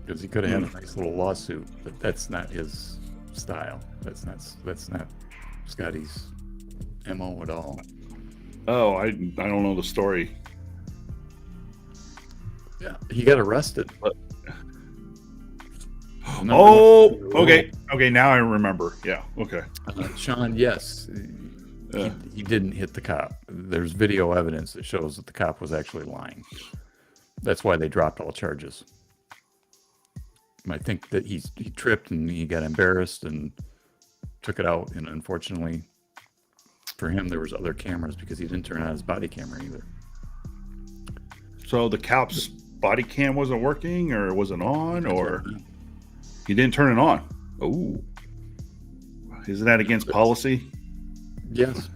Because he could have had a nice little lawsuit, but that's not his style. That's not Scotty's MO at all. Oh, I don't know the story. Yeah, he got arrested. Okay. Now I remember. Yeah. Okay. Sean, yes, he didn't hit the cop. There's video evidence that shows that the cop was actually lying. That's why they dropped all charges. I think that he tripped and he got embarrassed and took it out. And unfortunately for him, there was other cameras because he didn't turn on his body camera either. So the cop's body cam wasn't working, or wasn't on, or he didn't turn it on. Oh, isn't that against policy? Yes.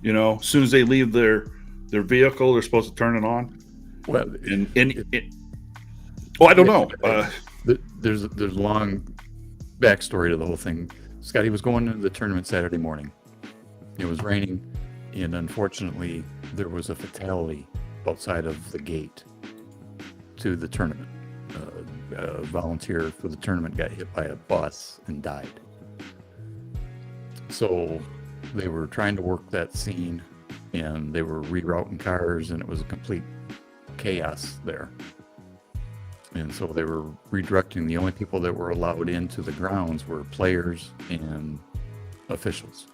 You know, as soon as they leave their vehicle, they're supposed to turn it on. Well, I don't know. There's a long backstory to the whole thing. Scotty was going to the tournament Saturday morning. It was raining, and unfortunately, there was a fatality outside of the gate to the tournament. A volunteer for the tournament got hit by a bus and died. So they were trying to work that scene, and they were rerouting cars, and it was a complete chaos there. And so they were redirecting. The only people that were allowed into the grounds were players and officials,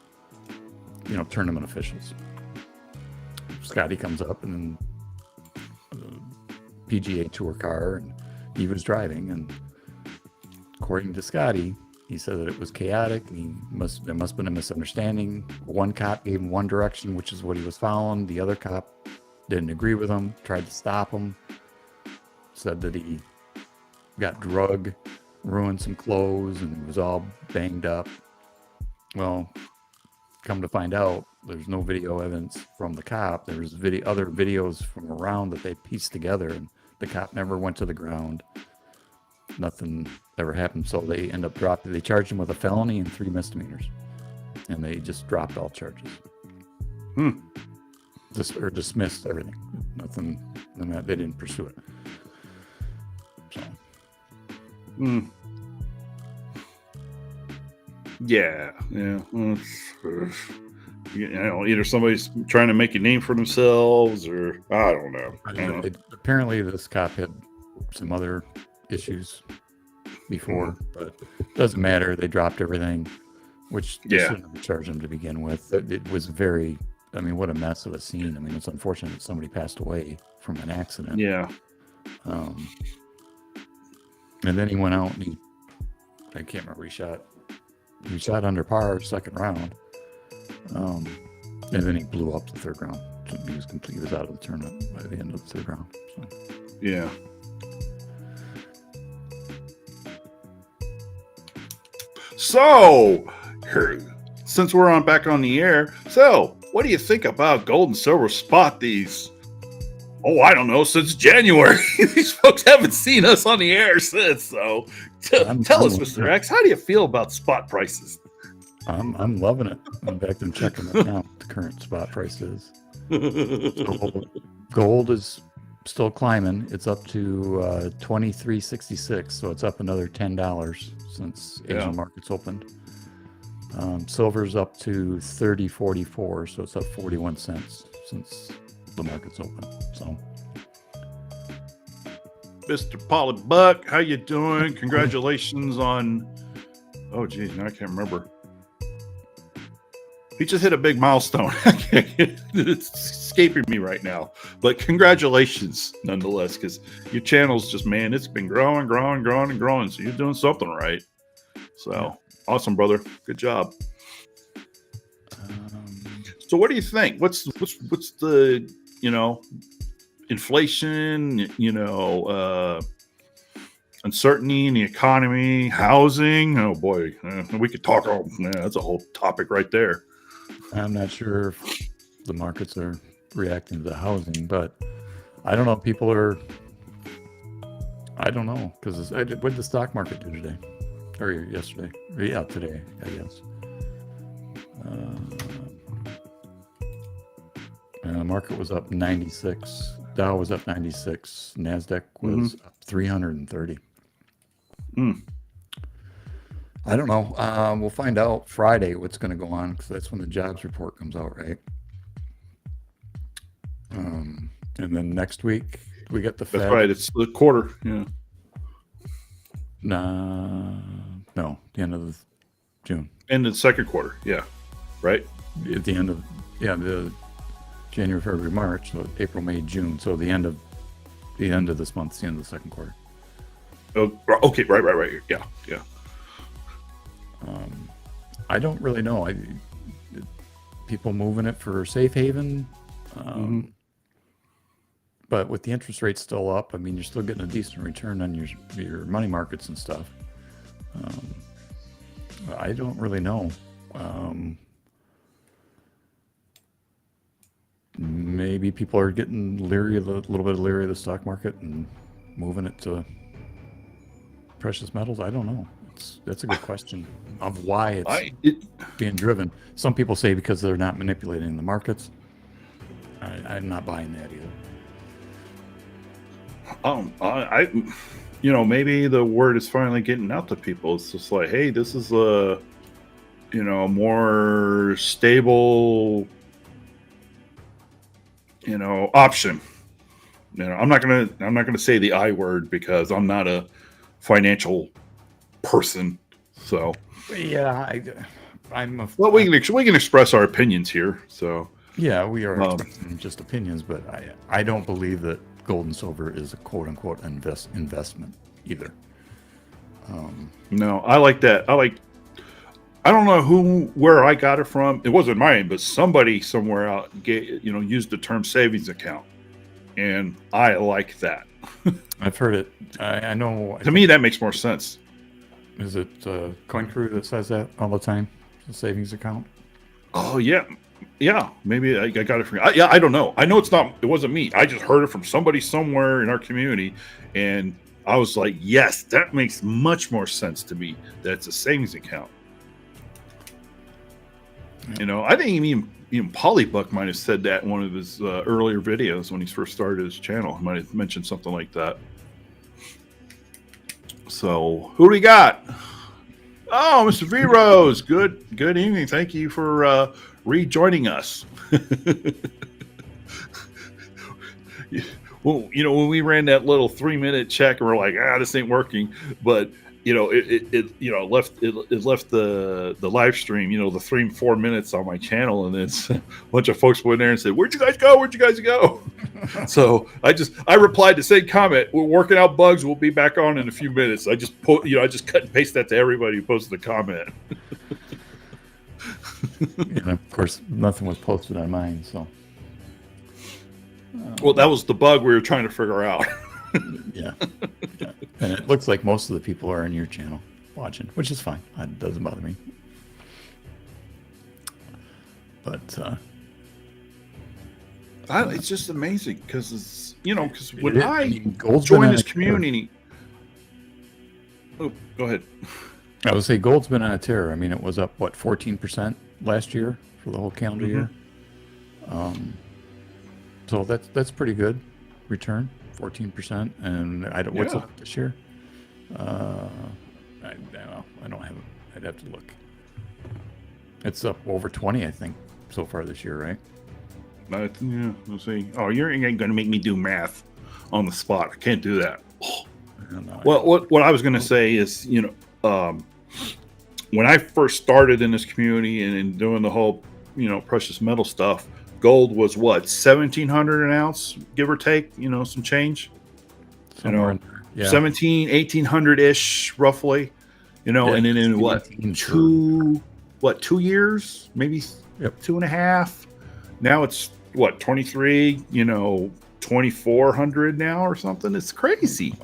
tournament officials. Scotty comes up in a PGA Tour car, and he was driving. And according to Scotty, he said that it was chaotic. And there must have been a misunderstanding. One cop gave him one direction, which is what he was following. The other cop didn't agree with him, tried to stop him, said that he got drugged, ruined some clothes, and was all banged up. Well, come to find out, there's no video evidence from the cop. There was other videos from around that they pieced together, and the cop never went to the ground. Nothing ever happened. So they end up they charged him with a felony and 3 misdemeanors, and they just dropped all charges. Or dismissed everything. Nothing. They didn't pursue it. So. Yeah. Either somebody's trying to make a name for themselves, or I don't know. Apparently, this cop had some other issues before, but it doesn't matter. They dropped everything, which they shouldn't have charged him to begin with. It was very. What a mess of a scene. It's unfortunate that somebody passed away from an accident. Yeah. And then he went out and I can't remember, he shot under par second round. And then he blew up the third round. So he was out of the tournament by the end of the third round. So. Yeah. So, since we're back on the air, what do you think about gold and silver spot these? Oh, I don't know, since January. These folks haven't seen us on the air since. So tell us, Mr. X, how do you feel about spot prices? I'm loving it. In fact, I'm checking right now what the current spot price is. So gold is still climbing. It's up to $23.66, so it's up another $10 since Asian markets opened. Silver's up to $30.44, so it's up 41 cents since the market's open. So, Mr. Polly Buck, how you doing? Congratulations on. Oh, geez, now I can't remember. He just hit a big milestone. It's escaping me right now, but congratulations nonetheless, because your channel's just, man, it's been growing. So you're doing something right. So awesome, brother. Good job. So what do you think? What's the, inflation, uncertainty in the economy, housing? Oh boy, we could talk. That's a whole topic right there. I'm not sure if the markets are reacting to the housing, but I don't know. People are I don't know, because what did the stock market do today? Or yesterday? Or, yeah, today, I guess. Market was up 96. Dow was up 96. NASDAQ was up 330. I don't know. We'll find out Friday what's going to go on, because that's when the jobs report comes out, right? And then next week we get the Fed. That's right. It's the quarter. Yeah. No, the end of June. End of the second quarter. Yeah. Right. At the end of the January, February, March, so April, May, June. So the end of this month, the end of the second quarter. Oh, okay. Right. Yeah. I don't really know. People moving it for safe haven. But with the interest rates still up, I mean, you're still getting a decent return on your money markets and stuff. I don't really know. Maybe people are getting a little bit leery of the stock market and moving it to precious metals. I don't know. That's a good question of why it's being driven. Some people say because they're not manipulating the markets. I'm not buying that either. Maybe the word is finally getting out to people. It's just like, hey, this is a more stable option. I'm not gonna say the I word because I'm not a financial person. So yeah, we can express our opinions here. So yeah, we are just opinions, but I don't believe that gold and silver is a quote unquote investment either. No, I like that. I don't know where I got it from. It wasn't mine, but somebody somewhere out used the term savings account, and I like that. I've heard it. I know. To me, that makes more sense. Is it Coin Crew that says that all the time? The savings account. Oh yeah. Maybe I got it from. I don't know. I know it wasn't me. I just heard it from somebody somewhere in our community, and I was like, yes, that makes much more sense to me. That it's a savings account. Yeah. I think even Polybuck might have said that in one of his earlier videos when he first started his channel. He might have mentioned something like that. So who do we got? Oh, Mr. V Rose. Good evening. Thank you for rejoining us. Well, when we ran that little 3-minute check, and we're like, this ain't working. But it left the live stream, the 3-4 minutes on my channel, and then a bunch of folks went there and said, "Where'd you guys go?" So I replied to say comment. We're working out bugs. We'll be back on in a few minutes. I just cut and paste that to everybody who posted a comment. And of course, nothing was posted on mine. So, well, that was the bug we were trying to figure out. Yeah. And it looks like most of the people are on your channel watching, which is fine. It doesn't bother me. But it's just amazing because when I gold's joined this community. Oh, go ahead. I would say gold's been on a tear. I mean, it was up 14% last year for the whole calendar year. So that's pretty good return. 14%, and what's up this year? I don't have it. I'd have to look. It's up over 20, I think, so far this year, right? Yeah, let's see. Oh, you ain't gonna make me do math on the spot. I can't do that. Well, what I was gonna say is, when I first started in this community and doing the whole, precious metal stuff, gold was what, 1,700 an ounce, give or take, some change. Somewhere 1,800 ish, roughly. And then in what, 2 years, maybe 2.5. Now it's what, 23, 2,400 now or something. It's crazy.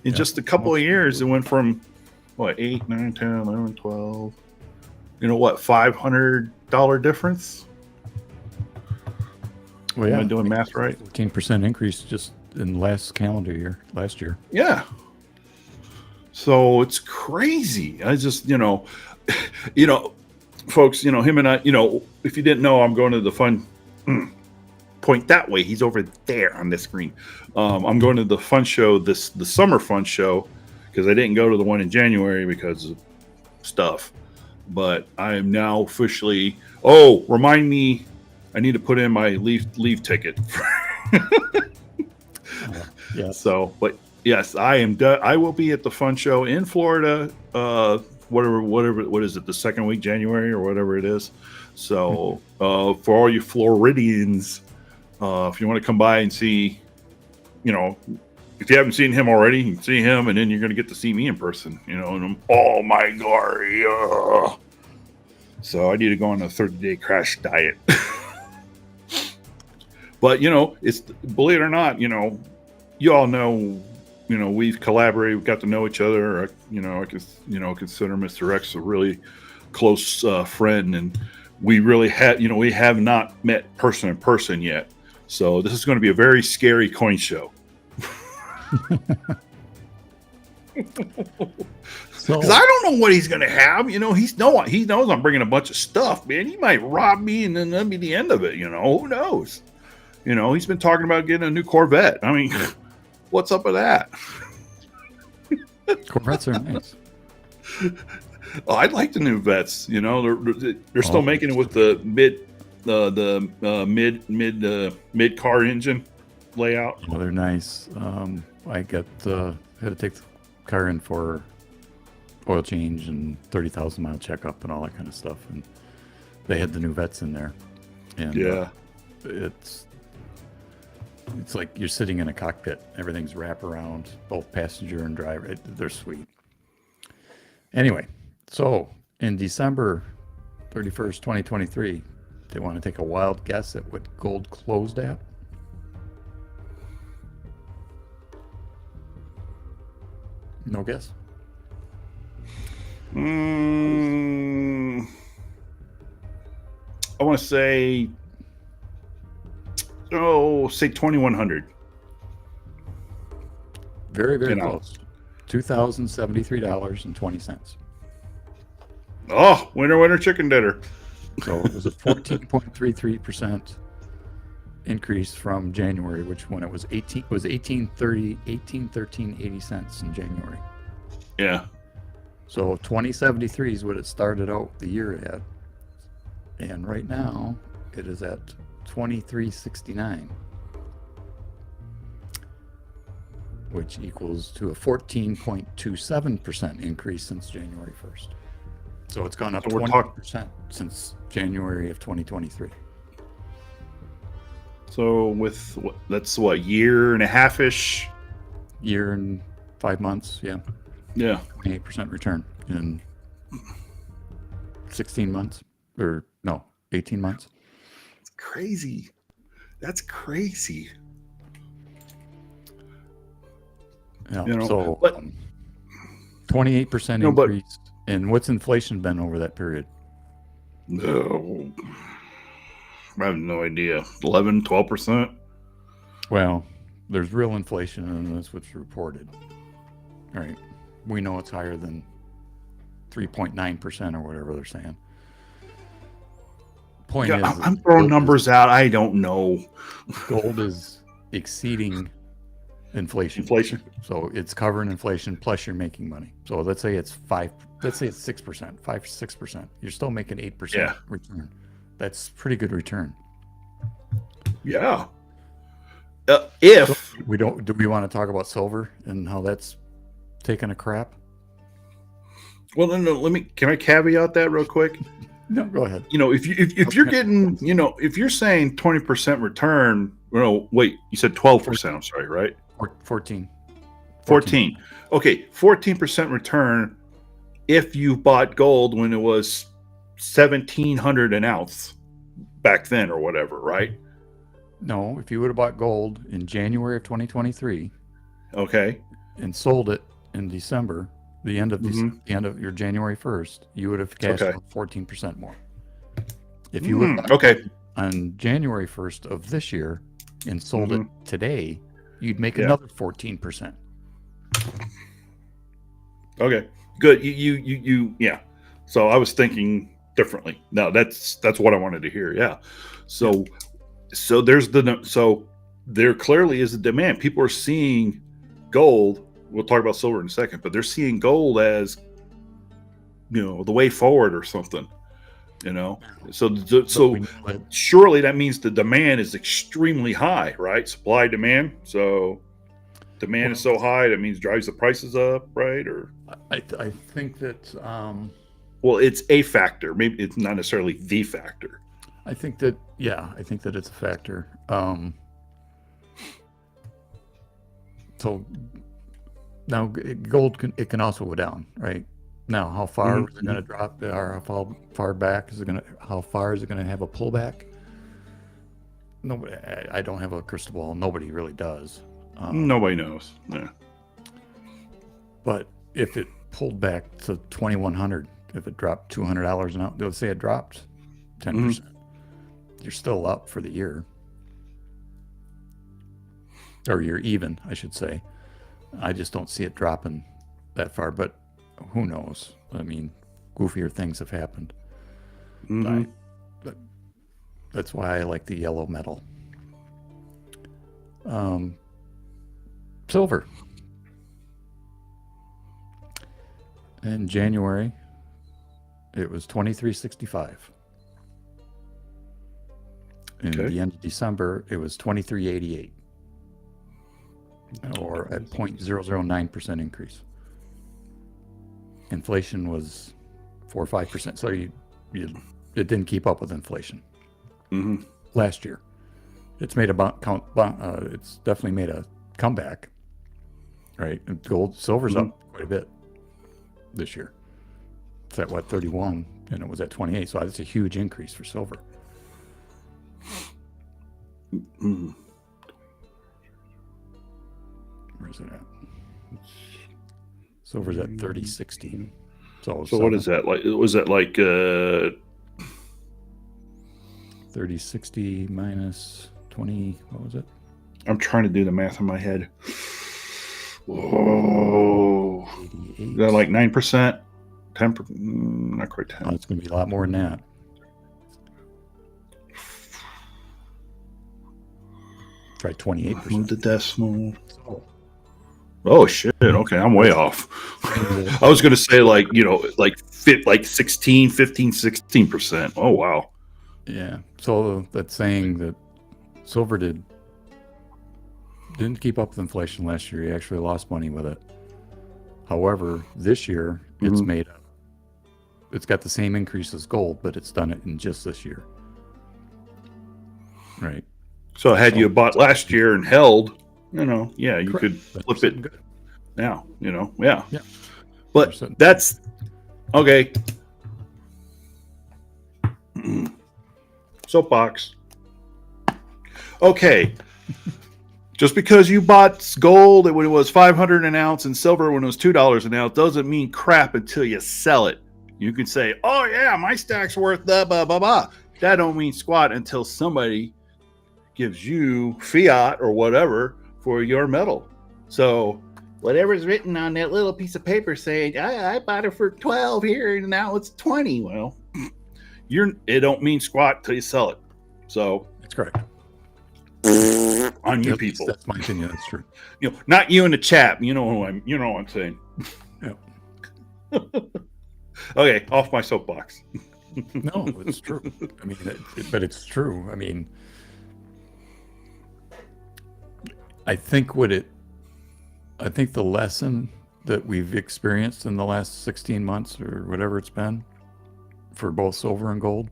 In just a couple of years, it went from what, 8, 9, 10, 11, 12. What, $500 difference? Well, Am I doing math right? 14% increase just in last year. Yeah. So it's crazy. I just, you know, folks, him and I, if you didn't know, I'm going to the fun point that way. He's over there on this screen. I'm going to the fun show, the summer fun show, because I didn't go to the one in January because of stuff. But I am now officially. Oh, remind me, I need to put in my leave ticket. Yes. So, but yes, I am. I will be at the fun show in Florida. What is it? The second week, January or whatever it is. So, for all you Floridians, if you want to come by and see, if you haven't seen him already, you can see him, and then you're going to get to see me in person. And I'm, oh my god. So I need to go on a 30-day crash diet. But it's, believe it or not, you all know, we've collaborated, we've got to know each other. I consider Mr. X a really close friend, and we really we have not met person in person yet. So this is going to be a very scary coin show. Because I don't know what he's going to have. He knows I'm bringing a bunch of stuff, man. He might rob me, and then that'll be the end of it. Who knows? He's been talking about getting a new Corvette. I mean, what's up with that? Corvettes are nice. Oh, I like the new vets. They're still making it with the mid car engine layout. Well, they're nice. I had to take the car in for oil change and 30,000 mile checkup and all that kind of stuff, and they had the new vets in there. And yeah, it's like you're sitting in a cockpit. Everything's wraparound, both passenger and driver. They're sweet. Anyway, so in December 31st, 2023, they want to take a wild guess at what gold closed at? No guess? I want to say, say 2,100. Very, very close. $2,073.20. Oh, winner, chicken dinner. So it was a 14.33% increase from January, which when it was 1813.80 cents in January. Yeah. So 2073 is what it started out the year at, and right now it is at 2369, which equals to a 14.27% increase since January 1st. So it's gone up 20% since January of 2023. So that's year and a half-ish? Year and 5 months, yeah. Yeah. 28% return in 16 months, or no, 18 months. It's crazy. That's crazy. Yeah, so 28% increase. And what's inflation been over that period? No, I have no idea. 11, 12%? Well, there's real inflation, and that's what's reported. All right. We know it's higher than 3.9% or whatever they're saying. Point is, I'm throwing numbers out. I don't know. Gold is exceeding inflation. So it's covering inflation plus you're making money. So let's say it's 6%, 6%. You're still making 8% return. That's pretty good return. Yeah. Do we want to talk about silver and how that's taking a crap? Well, no. Can I caveat that real quick? No, go ahead. If you're getting, if you're saying 20% return, wait, you said 12%. I'm sorry, right? 14. Okay, 14% return if you bought gold when it was 1,700 an ounce back then or whatever, right? No, if you would have bought gold in January of 2023, okay, and sold it in December, the end of your January 1st, you would have cashed out 14% more. If you would have on January 1st of this year and sold it today, you'd make another 14%. Okay, good. You. Yeah. So I was thinking differently. No, that's what I wanted to hear. Yeah. So so there clearly is a demand. People are seeing gold. We'll talk about silver in a second, but they're seeing gold as the way forward or something. So But we know that, surely that means the demand is extremely high, right? Supply demand. So demand is well, so high that means drives the prices up, right? Or I think that well, it's a factor. Maybe it's not necessarily the factor. I think that I think that it's a factor. So now gold can also go down, right? Now, how far is it going to drop, or how far back is it going to? How far is it going to have a pullback? Nobody. I don't have a crystal ball. Nobody really does. Nobody knows. Yeah. But if it pulled back to 2,100, if it dropped $200 an ounce, let's say it dropped 10%, you're still up for the year, or you're even, I should say. I just don't see it dropping that far, but who knows? I mean, goofier things have happened. But that's why I like the yellow metal. Silver. In January, it was 2365. In the end of December, it was 2388, or a 0.009% increase. Inflation was 4 or 5%. So it didn't keep up with inflation. Last year, it's made it's definitely made a comeback, right? And silver's up quite a bit this year. It's at 31, and it was at 28. So that's a huge increase for silver. Where's it at? Silver's at 30.60. So what is that like? Was that like 30.60 minus 20? What was it? I'm trying to do the math in my head. Whoa. 88. Is that like 9%? 10%? Not quite 10. Oh, it's going to be a lot more than that. Try 28%. Move the decimal. Oh shit! Okay, I'm way off. I was going to say like 16, 15, 16%. Oh wow. Yeah. So that's saying that silver didn't keep up with inflation last year. He actually lost money with it. However, this year it's got the same increase as gold, but it's done it in just this year. Right. So had you bought last year and held, you could flip it good now, yeah. But that's okay. Soapbox. Okay. Just because you bought gold when it was $500 an ounce and silver when it was $2 an ounce doesn't mean crap until you sell it. You can say, "Oh yeah, my stack's worth blah blah blah blah." That don't mean squat until somebody gives you fiat or whatever for your metal. So whatever's written on that little piece of paper saying, I bought it for 12 here and now it's 20. Well, it don't mean squat till you sell it. So that's correct. On you people. That's my opinion. That's true. Not you in the chat. You know what I'm saying. Yeah. Okay, off my soapbox. No, it's true. I mean, but it's true. I mean, I think the lesson that we've experienced in the last 16 months or whatever it's been for both silver and gold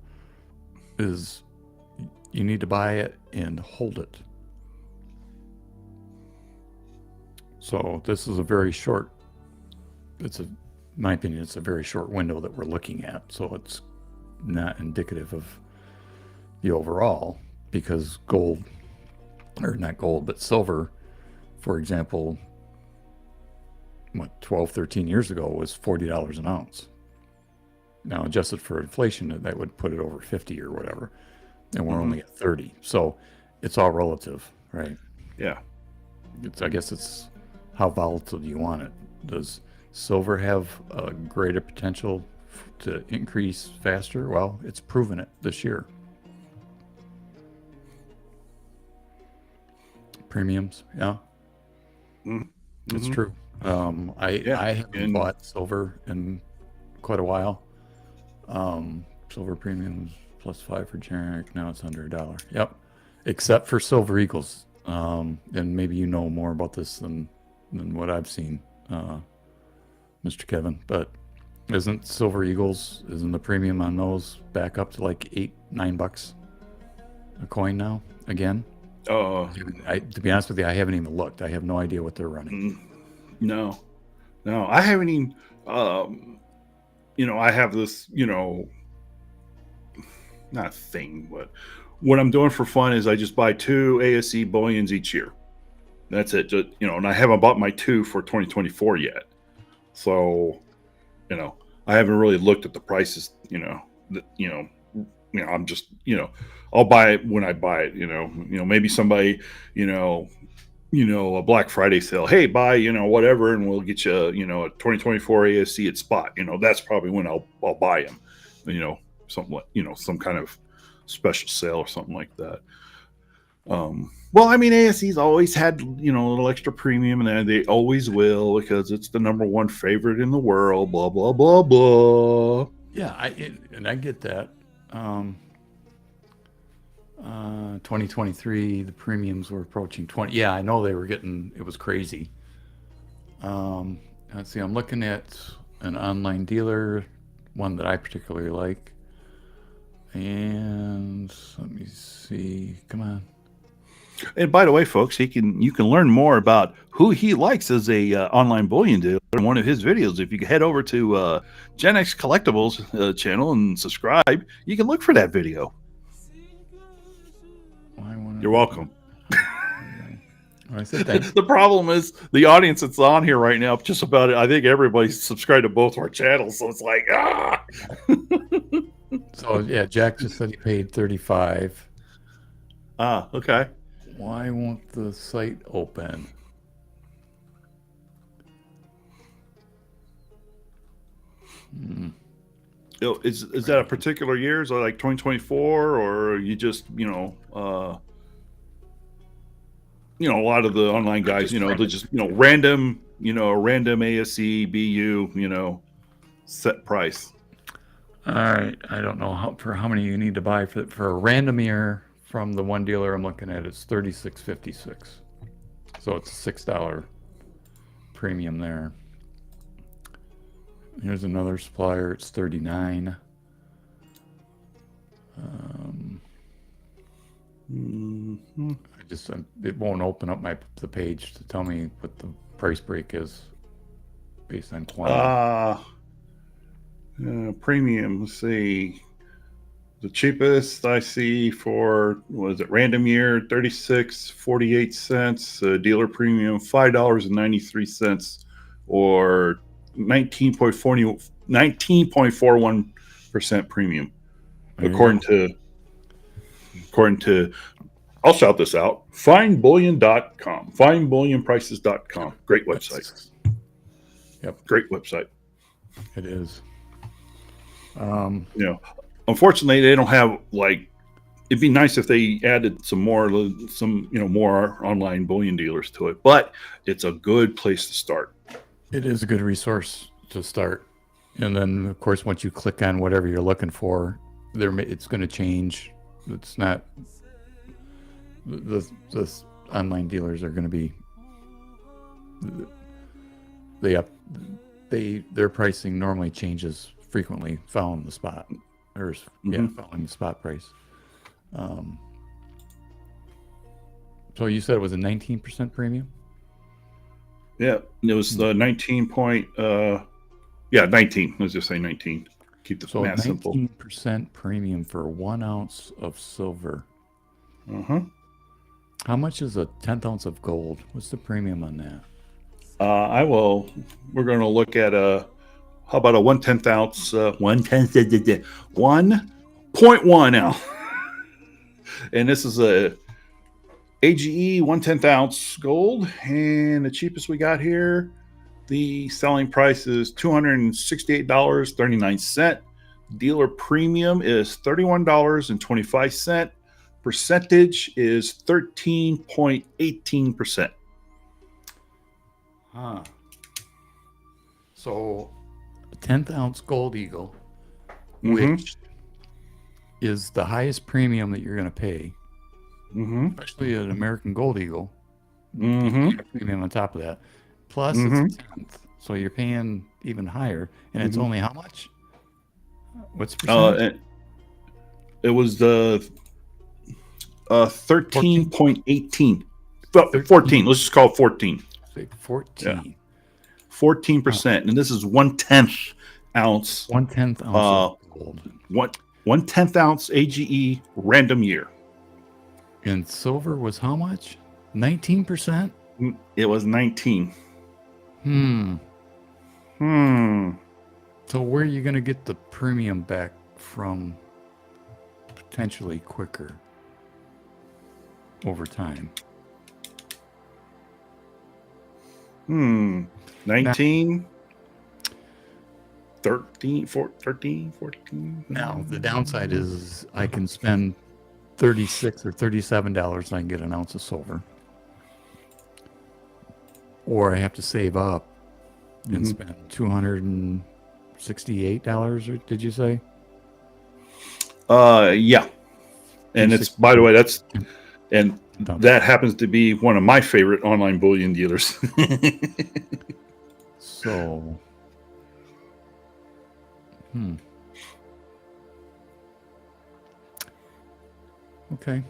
is you need to buy it and hold it. So this is in my opinion, it's a very short window that we're looking at. So it's not indicative of the overall, because silver, for example, 12, 13 years ago was $40 an ounce. Now, adjusted for inflation, that would put it over 50 or whatever. And we're only at 30. So it's all relative, right? Yeah. I guess it's how volatile do you want it? silver have a greater potential to increase faster? Well, it's proven it this year. Premiums, yeah, it's Mm-hmm. true. Yeah, I haven't and bought silver in quite a while. Silver premiums +5 for generic. Now it's under $1. Yep, except for Silver Eagles. And maybe you know more about this than what I've seen, Mr. Kevin. But isn't the premium on those back up to like $8-9 a coin now again? uh, To be honest with you, I haven't even looked. I have no idea what they're running. no, I haven't even. I have this, not a thing, but what I'm doing for fun is I just buy 2 ASE bullions each year. That's it. Just, and I haven't bought my 2 for 2024 yet. So, I haven't really looked at the prices. I'm just, I'll buy it when I buy it. Maybe somebody, a Black Friday sale. Hey, buy, whatever, and we'll get you, a 2024 ASC at spot. That's probably when I'll buy them. Something like, some kind of special sale or something like that. Well, I mean, ASC's always had, a little extra premium, and they always will because it's the #1 favorite in the world. Blah blah blah blah. Yeah, I get that. 2023, the premiums were approaching 20. Yeah, I know it was crazy. Let's see, I'm looking at an online dealer, one that I particularly like. And let me see. Come on. And by the way, folks, you can learn more about who he likes as a online bullion dealer in one of his videos. If you head over to Gen X Collectibles channel and subscribe, you can look for that video. You're welcome. I said thanks. The problem is the audience that's on here right now, just about it. I think everybody's subscribed to both our channels, so it's like So yeah, Jack just said he paid 35. Okay. Why won't the site open? Is that a particular year? Is it like 2024, or you just a lot of the online guys, they just random ASC BU set price. All right, I don't know how many you need to buy for a random year from the one dealer I'm looking at. It's $36.56, so it's a $6 premium there. Here's another supplier. It's 39. It won't open up the page to tell me what the price break is based on quantity. Premium. Let's see. The cheapest I see for random year 36.48, dealer premium $5.93, or 19.41% premium, according to I'll shout this out, finebullion.com, finebullionprices.com. Great website. Yep, great website. It is. Unfortunately, they don't have it'd be nice if they added some more online bullion dealers to it, but it's a good place to start. It is a good resource to start. And then, of course, once you click on whatever you're looking for, it's going to change. It's not the online dealers are going to be their pricing normally changes frequently following the spot, or following the spot price. So you said it was a 19% premium? Yeah, it was 19 point. 19. Let's just say 19. Keep the math simple. 19% premium for 1 ounce of silver. How much is a 1/10 ounce of gold? What's the premium on that? We're going to look at how about a 1/10 ounce, 1.1 ounce, and this is a AGE 1/10 ounce gold, and the cheapest we got here, The selling price is $268.39. Dealer premium is $31.25. Percentage is 13.18%. Huh. So, a 10th ounce Gold Eagle, Mm-hmm. which is the highest premium that you're going to pay, Mm-hmm. especially an American Gold Eagle. Mm-hmm. Premium on top of that. Plus, it's Mm-hmm. a 10th. So, you're paying even higher. And it's Mm-hmm. only how much? What's the percentage? It was the 14. 13.18. 13. 14. Let's just call it 14. Say Yeah. 14. 14%. And this is 1/10 ounce. 1/10 ounce of gold. 1/10 ounce AGE random year. And silver was how much? 19%? It was 19. Hmm. Hmm. So where are you going to get the premium back from potentially quicker over time? 19, 13, 14. Now, the downside is I can spend $36 or $37 and I can get an ounce of silver. Or I have to save up and spend $268, or did you say? Yeah. And it's, by the way, that happens to be one of my favorite online bullion dealers. So, okay.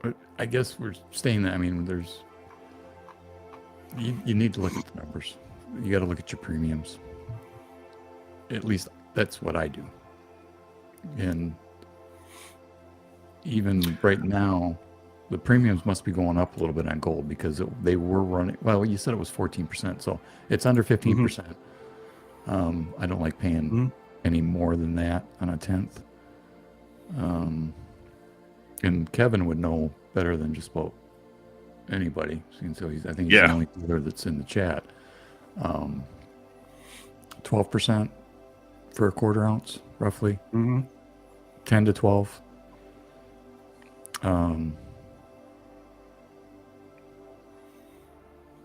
But I guess we're staying there. I mean, you need to look at the numbers. You got to look at your premiums. At least that's what I do. And even right now, the premiums must be going up a little bit on gold because they were running. Well, you said it was 14%, so it's under 15%. I don't like paying any more than that on a 10th. And Kevin would know better than just about anybody. So I think he's the only dealer that's in the chat. 12% for a quarter ounce, roughly. 10 to 12. I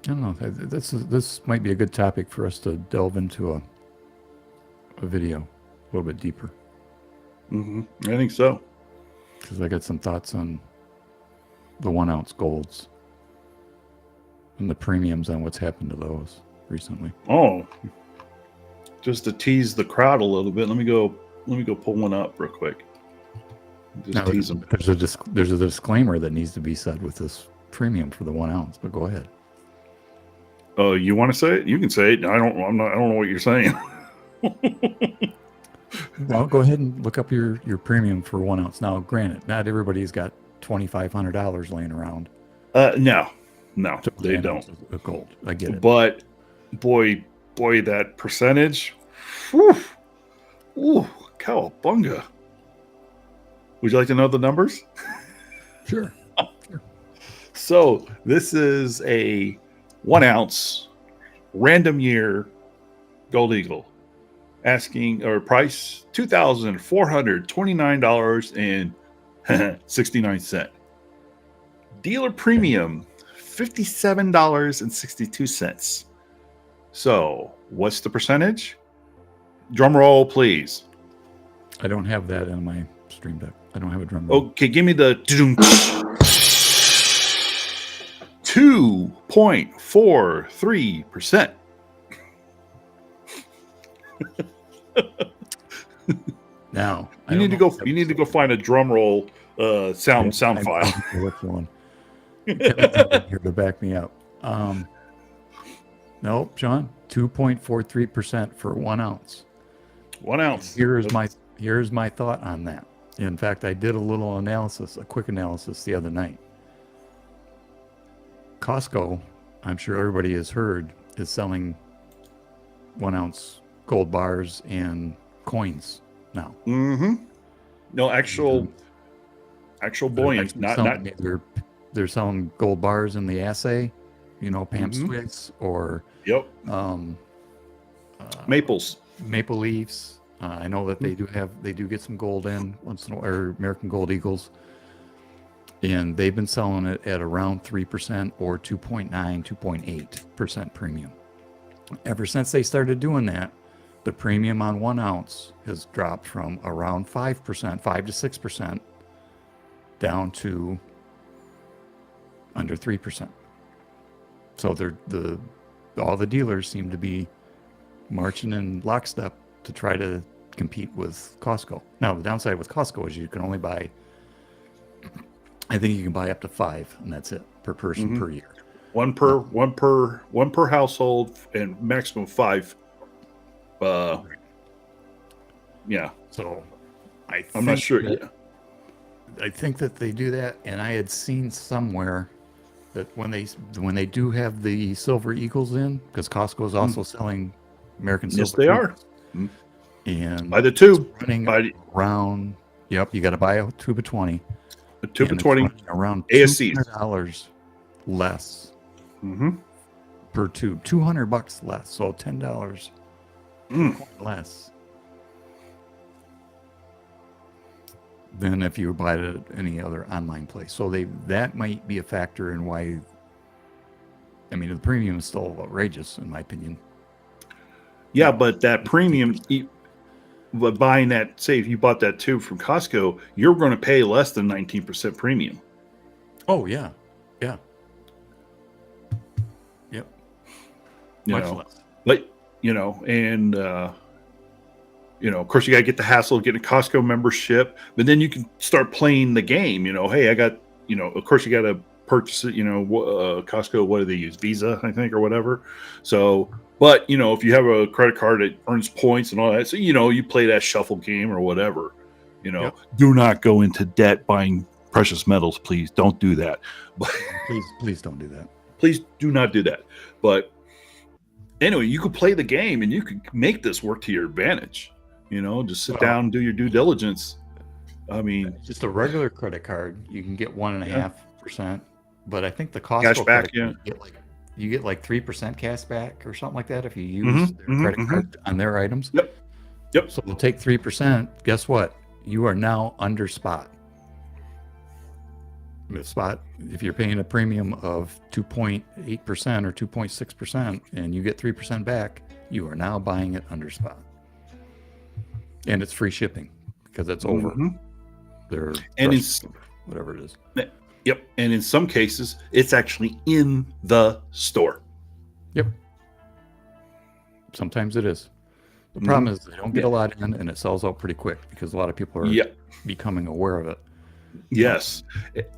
don't know. This might be a good topic for us to delve into a video a little bit deeper. I think so. Because I got some thoughts on the 1 ounce golds and the premiums on what's happened to those recently. Oh, just to tease the crowd a little bit, let me go pull one up real quick. Just tease them. There's a disclaimer that needs to be said with this premium for the 1 ounce, but go ahead. Oh, you want to say it? You can say it. I don't know what you're saying. Well, go ahead and look up your premium for 1 ounce. Now, granted, not everybody's got $2,500 laying around. No, they don't. Of gold, I get it. But boy, that percentage. Whew, ooh, cowabunga. Would you like to know the numbers? Sure. So this is a 1 ounce random year Gold Eagle. Asking or price $2,429.69. Dealer premium $57.62. So what's the percentage? Drum roll, please. I don't have that in my stream deck. I don't have a drum roll. Okay, give me the 2.43%. Now you need to go find a drum roll sound file. Which one? Kevin's here to back me up. Nope, John. 2.43% for 1 ounce. 1 ounce. Here's my thought on that. In fact, I did a quick analysis the other night. Costco, I'm sure everybody has heard, is selling 1 ounce gold bars and coins now. No, actual bullion. They're selling gold bars in the assay Pam Swiss or Yep. Maples. Maple Leafs. I know that they do get some gold in once in a while, or American Gold Eagles, and they've been selling it at around 3% or 2.9, 2.8% premium. Ever since they started doing that, the premium on 1 ounce has dropped from around 5%, 5 to 6%, down to under 3%. So all the dealers seem to be marching in lockstep to try to compete with Costco. Now, the downside with Costco is you can only buy, I think you can buy up to 5, and that's it per person per year. One per household, and maximum 5. Yeah. So I'm not sure. I think that they do that, and I had seen somewhere that when they do have the Silver Eagles in, because Costco is also selling American Silver. Yes, they are. And By the tube, running around. Yep, you got to buy a tube of 20. A tube of 20 around ASCs. $200 less per tube. $200 less, so $10 less than if you buy it at any other online place. So that might be a factor in why. I mean, the premium is still outrageous in my opinion. Yeah, but that premium, but buying that, say if you bought that tube from Costco, you're going to pay less than 19% premium. Oh yeah, yeah, yep. Much less. But and of course you got to get the hassle of getting a Costco membership, but then you can start playing the game. Hey, I got, of course you got to purchase it. Costco, what do they use? Visa, I think, or whatever. So. But, if you have a credit card that earns points and all that, so, you play that shuffle game or whatever, do not go into debt buying precious metals. Please don't do that. Please don't do that. Please do not do that. But anyway, you could play the game and you could make this work to your advantage. Just sit down and do your due diligence. I mean, just a regular credit card, you can get 1.5%, but I think the Costco cash back, you get like 3% cash back or something like that if you use their credit card on their items. Yep. So they'll take 3%. Guess what? You are now under spot. With spot, if you're paying a premium of 2.8% or 2.6% and you get 3% back, you are now buying it under spot. And it's free shipping because it's over their whatever it is. Yep. And in some cases, it's actually in the store. Yep. Sometimes it is. The problem is they don't get a lot in, and it sells out pretty quick because a lot of people are becoming aware of it. Yes.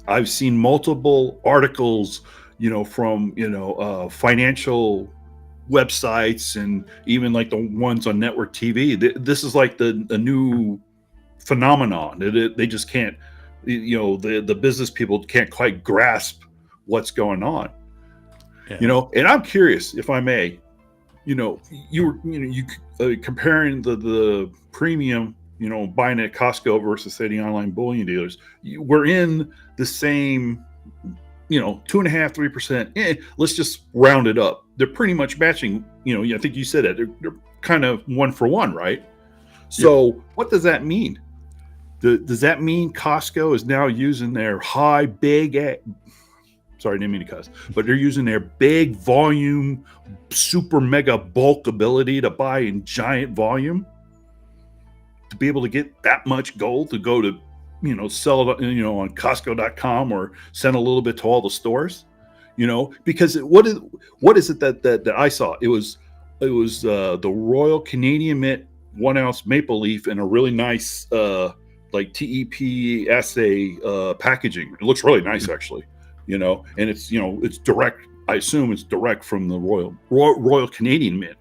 I've seen multiple articles, from, financial websites and even like the ones on network TV. This is like the new phenomenon. They just can't. The business people can't quite grasp what's going on, and I'm curious, if I may, comparing the premium, buying at Costco versus say the online bullion dealers, we're in the same, 2.5%, 3%. Let's just round it up. They're pretty much matching, I think you said that they're kind of 1 for 1, right? So what does that mean? Does that mean Costco is now using their sorry, I didn't mean to cuss, but they're using their big volume, super mega bulk ability to buy in giant volume to be able to get that much gold to go to, sell it, on Costco.com or send a little bit to all the stores, because what is it that I saw? It was the Royal Canadian Mint 1 ounce maple leaf in a really nice, like TEP assay packaging. It looks really nice, actually, and it's it's direct. I assume it's direct from the Royal Canadian Mint.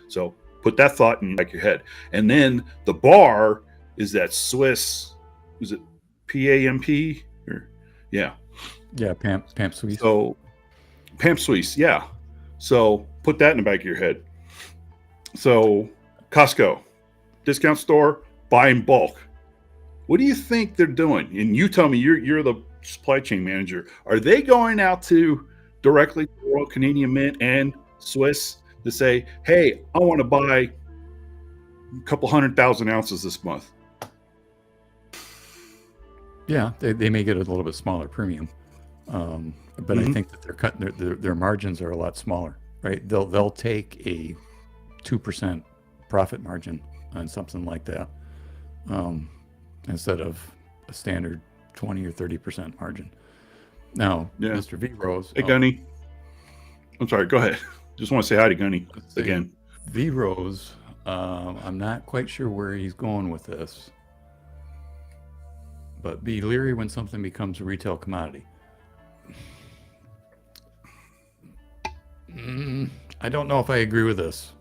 So put that thought in the back of your head. And then the bar is that Swiss. Is it PAMP? Pamp Suisse. So Pamp Suisse, yeah. So put that in the back of your head. So Costco, discount store, buy in bulk. What do you think they're doing? And you tell me, you're the supply chain manager. Are they going out to directly to Royal Canadian Mint and Swiss to say, hey, I want to buy a couple 100,000 ounces this month. Yeah, they may get a little bit smaller premium, but I think that they're cutting their margins are a lot smaller, right? They'll take a 2% profit margin on something like that, instead of a standard 20 or 30% margin. Now, Yeah. Mr. V Rose. Hey, Gunny. I'm sorry. Go ahead. Just want to say hi to Gunny again. V Rose. I'm not quite sure where he's going with this, but be leery when something becomes a retail commodity. I don't know if I agree with this.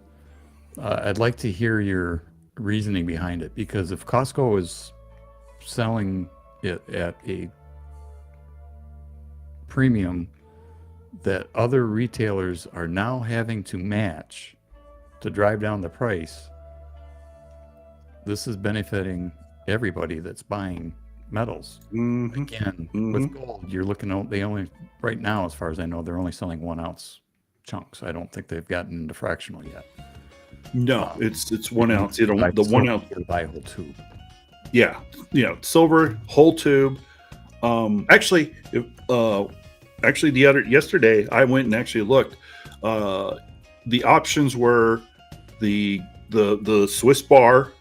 I'd like to hear your reasoning behind it, because if Costco is selling it at a premium that other retailers are now having to match to drive down the price, this is benefiting everybody that's buying metals. Again, with gold, you're looking at, they only, right now, as far as I know, they're only selling 1 ounce chunks. I don't think they've gotten into fractional yet. No, it's 1 ounce. The 1 ounce. Buy a whole tube. Yeah, silver whole tube. Actually, yesterday I went and actually looked. The options were the Swiss bar,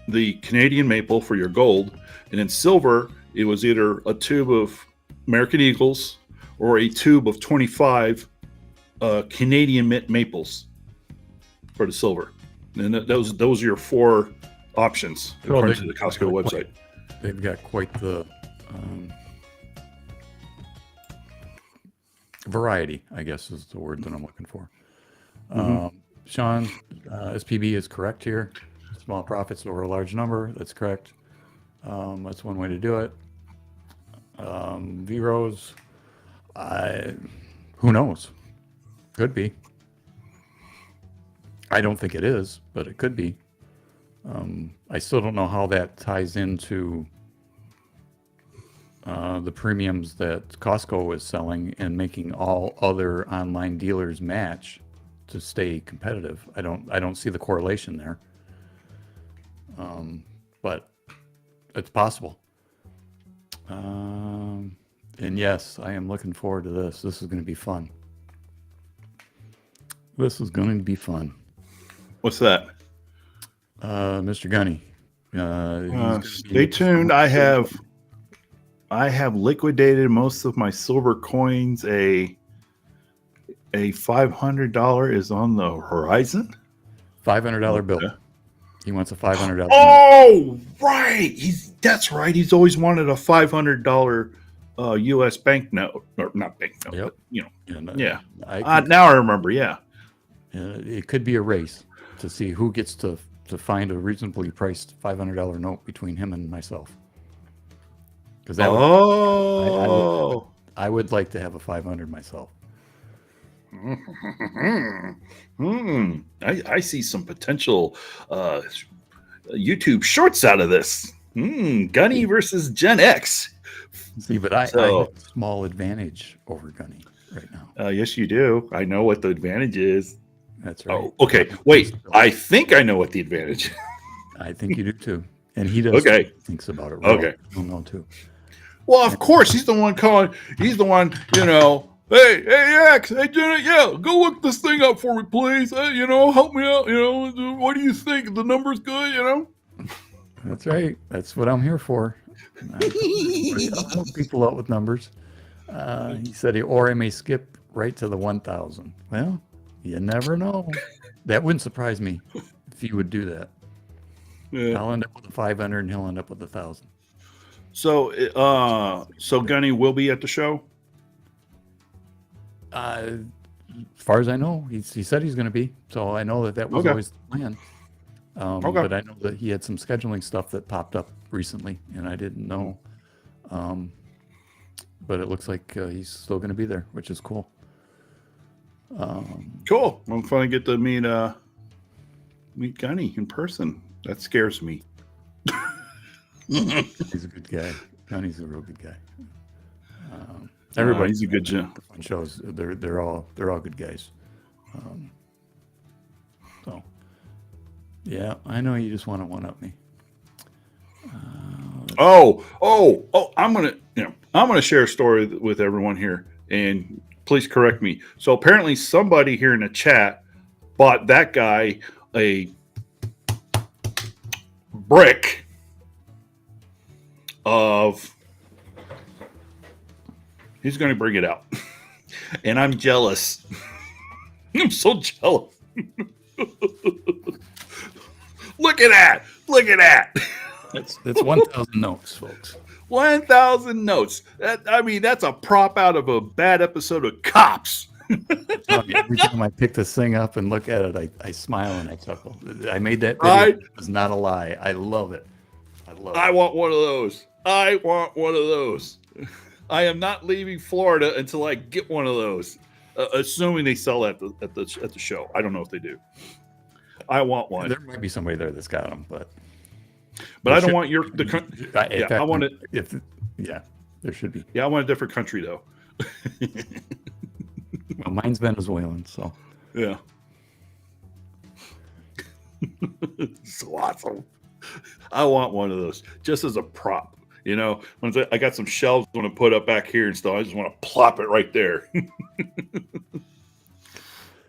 the Canadian maple for your gold, and in silver it was either a tube of American Eagles or a tube of 25 Canadian mint maples for the silver. And those are your 4 options according to the Costco website. They've got quite the variety, I guess is the word that I'm looking for. Sean, SPB is correct here. Small profits over a large number. That's correct. That's one way to do it. V-Rose, who knows? Could be. I don't think it is, but it could be. I still don't know how that ties into the premiums that Costco is selling and making all other online dealers match to stay competitive. I don't see the correlation there. But it's possible. And yes, I am looking forward to this. This is going to be fun. This is going to be fun. What's that? Mr. Gunny. Stay tuned. I have liquidated most of my silver coins. A $500 is on the horizon. $500 bill. He wants a $500. Oh, right. That's right. He's always wanted a $500 U.S. banknote, or not banknote. Yep. But, yeah. Now I remember. Yeah. It could be a race to see who gets to find a reasonably priced $500 note between him and myself. Because I would like to have a 500 myself. I see some potential YouTube shorts out of this. Gunny versus Gen X. See, but I have a small advantage over Gunny right now. Yes, you do. I know what the advantage is. That's right. Oh, okay. Wait, I think I know what the advantage is. I think you do too. And he does. Okay. Thinks about it. Okay. I don't know too. Well, of course, he's the one calling. He's the one, Hey, X, hey, Jenna, go look this thing up for me, please. Help me out. What do you think? The number's good, That's right. That's what I'm here for. I'll help people out with numbers. He said, or I may skip right to the 1,000. Well, you never know. That wouldn't surprise me if he would do that. Yeah. I'll end up with a 500 and he'll end up with 1,000. So Gunny will be at the show? As far as I know, he said he's going to be. So I know that was always the plan. But I know that he had some scheduling stuff that popped up recently, and I didn't know. But it looks like he's still going to be there, which is cool. Cool. I'm finally get to meet Gunny in person. That scares me. He's a good guy. Gunny's a real good guy. Everybody, He's a good gym. fun shows. They're all good guys. So yeah, I know you just want to one up me. I'm gonna share a story with everyone here, and please correct me. So apparently, somebody here in the chat bought that guy a brick of. He's going to bring it out, and I'm jealous. I'm so jealous. Look at that! Look at that! That's 1,000 notes, folks. 1,000 notes. That's a prop out of a bad episode of Cops. Every time I pick this thing up and look at it, I smile and I chuckle. I made that video. Right? It was not a lie. I love it. I want one of those. I want one of those. I am not leaving Florida until I get one of those. Assuming they sell at the show. I don't know if they do. I want one. There might be somebody there that's got them, but I don't want I want it. There should be. Yeah, I want a different country though. Well, mine's Venezuelan, so yeah. So awesome. I want one of those just as a prop. You know, I got some shelves I want to put up back here and stuff. I just want to plop it right there.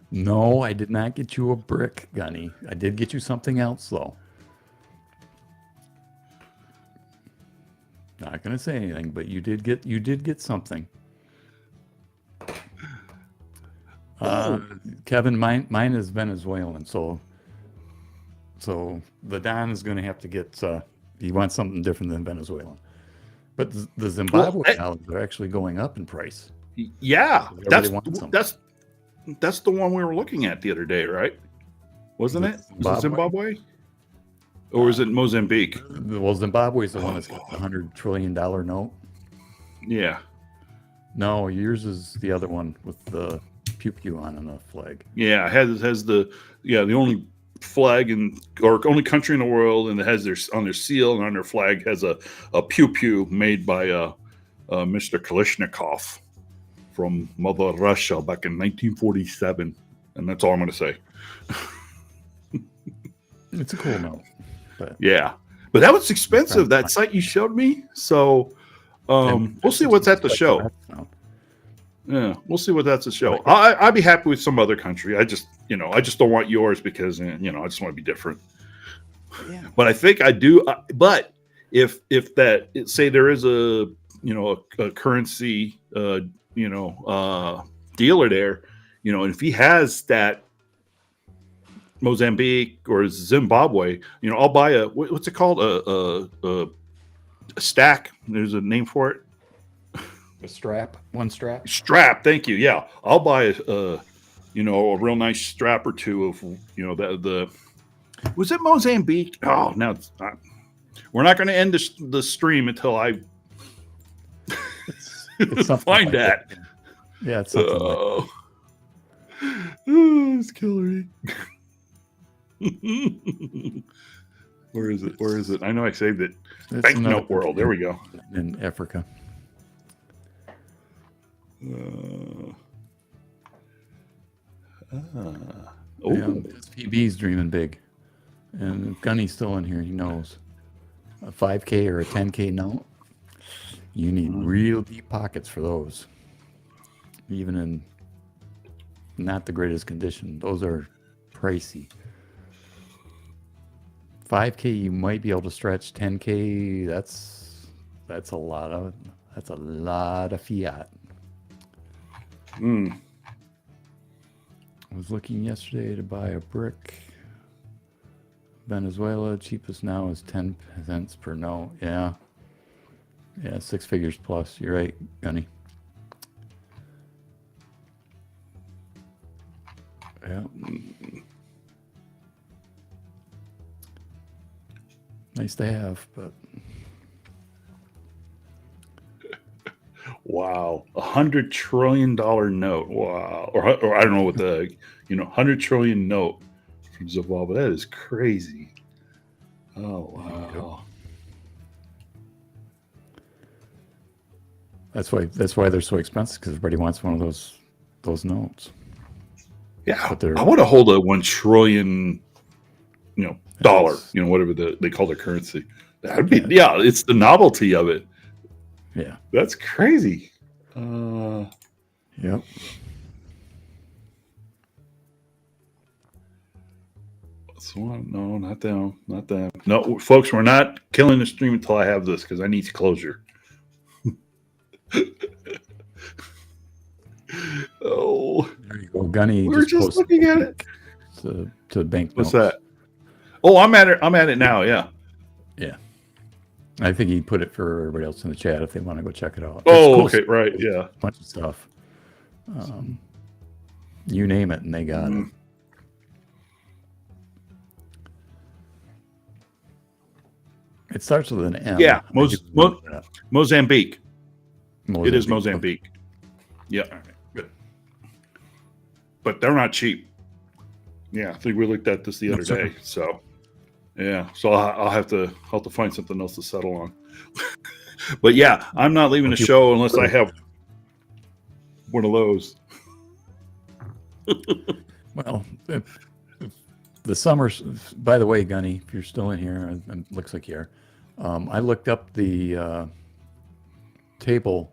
No, I did not get you a brick, Gunny. I did get you something else, though. Not gonna say anything, but you did get something. Kevin, mine is Venezuelan, so the Don is going to have to get. He wants something different than Venezuelan, but the Zimbabwe dollars are actually going up in price. Yeah, that's wants the one we were looking at the other day, right? Wasn't it? Was it Zimbabwe? Or was it Mozambique? Well, Zimbabwe is the one that's got the $100 trillion note. Yeah. No, yours is the other one with the pew pew on the flag. Yeah, it has the only flag or only country in the world, and it has on their seal and on their flag has a pew pew made by Mr. Kalashnikov from Mother Russia back in 1947, and that's all I'm going to say. It's a cool note. But yeah, but that was expensive. That site you showed me. So we'll see what's at the show. Yeah, we'll see what that's a show. I'd be happy with some other country. I just don't want yours because I just want to be different. Yeah. But I think I do. But if that say there is a currency dealer there, and if he has that Mozambique or Zimbabwe, I'll buy what's it called a stack. There's a name for it. A strap, one strap. Strap, thank you. Yeah, I'll buy a real nice strap or two of the. Was it Mozambique? Oh, now it's not. We're not going to end the stream until I it's find that. Yeah, it's something like it's killer. Where is it? I know I saved it. Banknote World. There we go. In Africa. SPB's dreaming big, and if Gunny's still in here, he knows a 5K or a 10K note. You need real deep pockets for those, even in not the greatest condition. Those are pricey. 5K you might be able to stretch. 10K that's a lot of fiat. I was looking yesterday to buy a brick. Venezuela, cheapest now is 10 cents per note. Yeah, 6 figures plus. You're right, Gunny. Yeah. Nice to have, but wow, $100 trillion note. Wow, or I don't know what the $100 trillion note from Zimbabwe. That is crazy. Oh wow. That's why they're so expensive, because everybody wants one of those notes. Yeah, But they're I want to hold a 1 trillion, dollar, It's- whatever they call their currency. That'd be it's the novelty of it. yeah. That's crazy. Yep. No, not them. Not them. No, folks, we're not killing the stream until I have this because I need closure. Oh, There you go. Gunny we were just posted looking at it. to bank What's notes. that? Oh, I'm at it. I'm at it now. Yeah. Yeah. I think he put it for everybody else in the chat if they want to go check it out. Oh, It's cool. okay, right. Yeah. A bunch of stuff. You name it, and they got it. It starts with an M. Yeah, I do remember that. Mozambique. It is Mozambique. Yeah. All right, good. But they're not cheap. Yeah, I think we looked at this the other day. So, yeah. So I'll have to find something else to settle on. But yeah, I'm not leaving the show unless I have one of those. Well, if the summer. By the way, Gunny, if you're still in here, it looks like you are. I looked up the table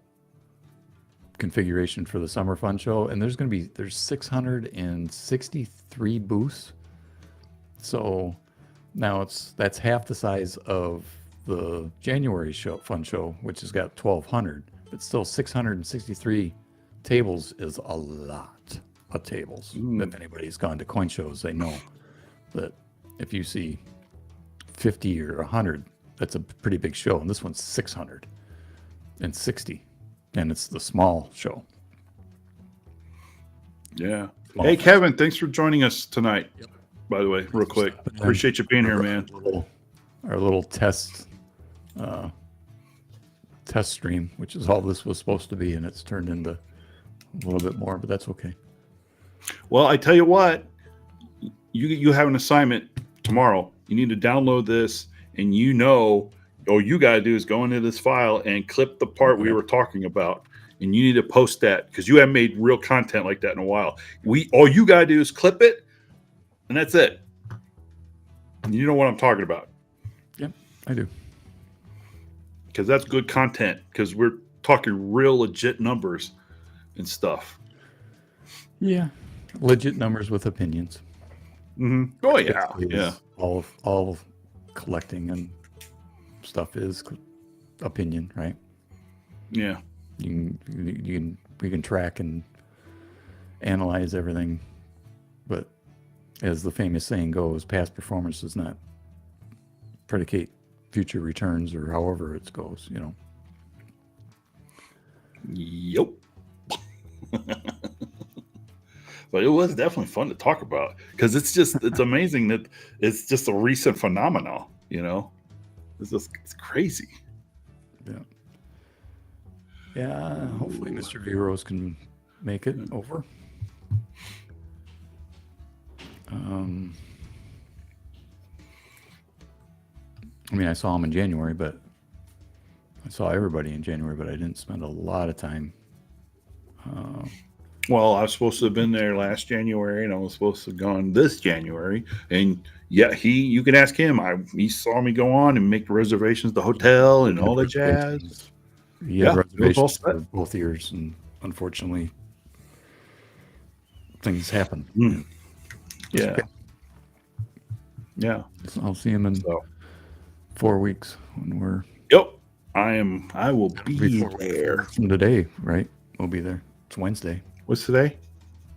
configuration for the Summer Fun Show, and there's 663 booths. So now that's half the size of the January fun show, which has got 1,200. But still, 663 tables is a lot of tables. If anybody's gone to coin shows, they know that if you see 50 or 100, that's a pretty big show. And this one's 660, and it's the small show. Yeah. Hey, Kevin, thanks for joining us tonight. Yep. By the way, real quick, appreciate you being here, man. Our little test stream, which is all this was supposed to be, and it's turned into a little bit more, but that's okay. Well, I tell you what, you have an assignment tomorrow. You need to download this, and all you got to do is go into this file and clip the part we were talking about. And you need to post that because you haven't made real content like that in a while. All you got to do is clip it, and that's it. And you know what I'm talking about. Yep, I do. Because that's good content because we're talking real legit numbers and stuff. Yeah, legit numbers with opinions. Mm-hmm. Oh, yeah. Yeah. All collecting and stuff is opinion, right? Yeah. We can track and analyze everything, but as the famous saying goes, past performance does not predicate future returns, or however it goes. Yep. But it was definitely fun to talk about because it's amazing that it's just a recent phenomenon. It's crazy. Yeah. Yeah, hopefully Mr. Veros can make it over. I saw him in January, but I saw everybody in January, but I didn't spend a lot of time. Well, I was supposed to have been there last January, and I was supposed to have gone this January. And yeah, you can ask him. He saw me go on and make reservations, the hotel, and all the jazz. He had reservations for both years, and unfortunately, things happen. Yeah. Okay. Yeah. So I'll see him in 4 weeks when we're. Yep. I will be there. From today, right? We'll be there. It's Wednesday. What's today?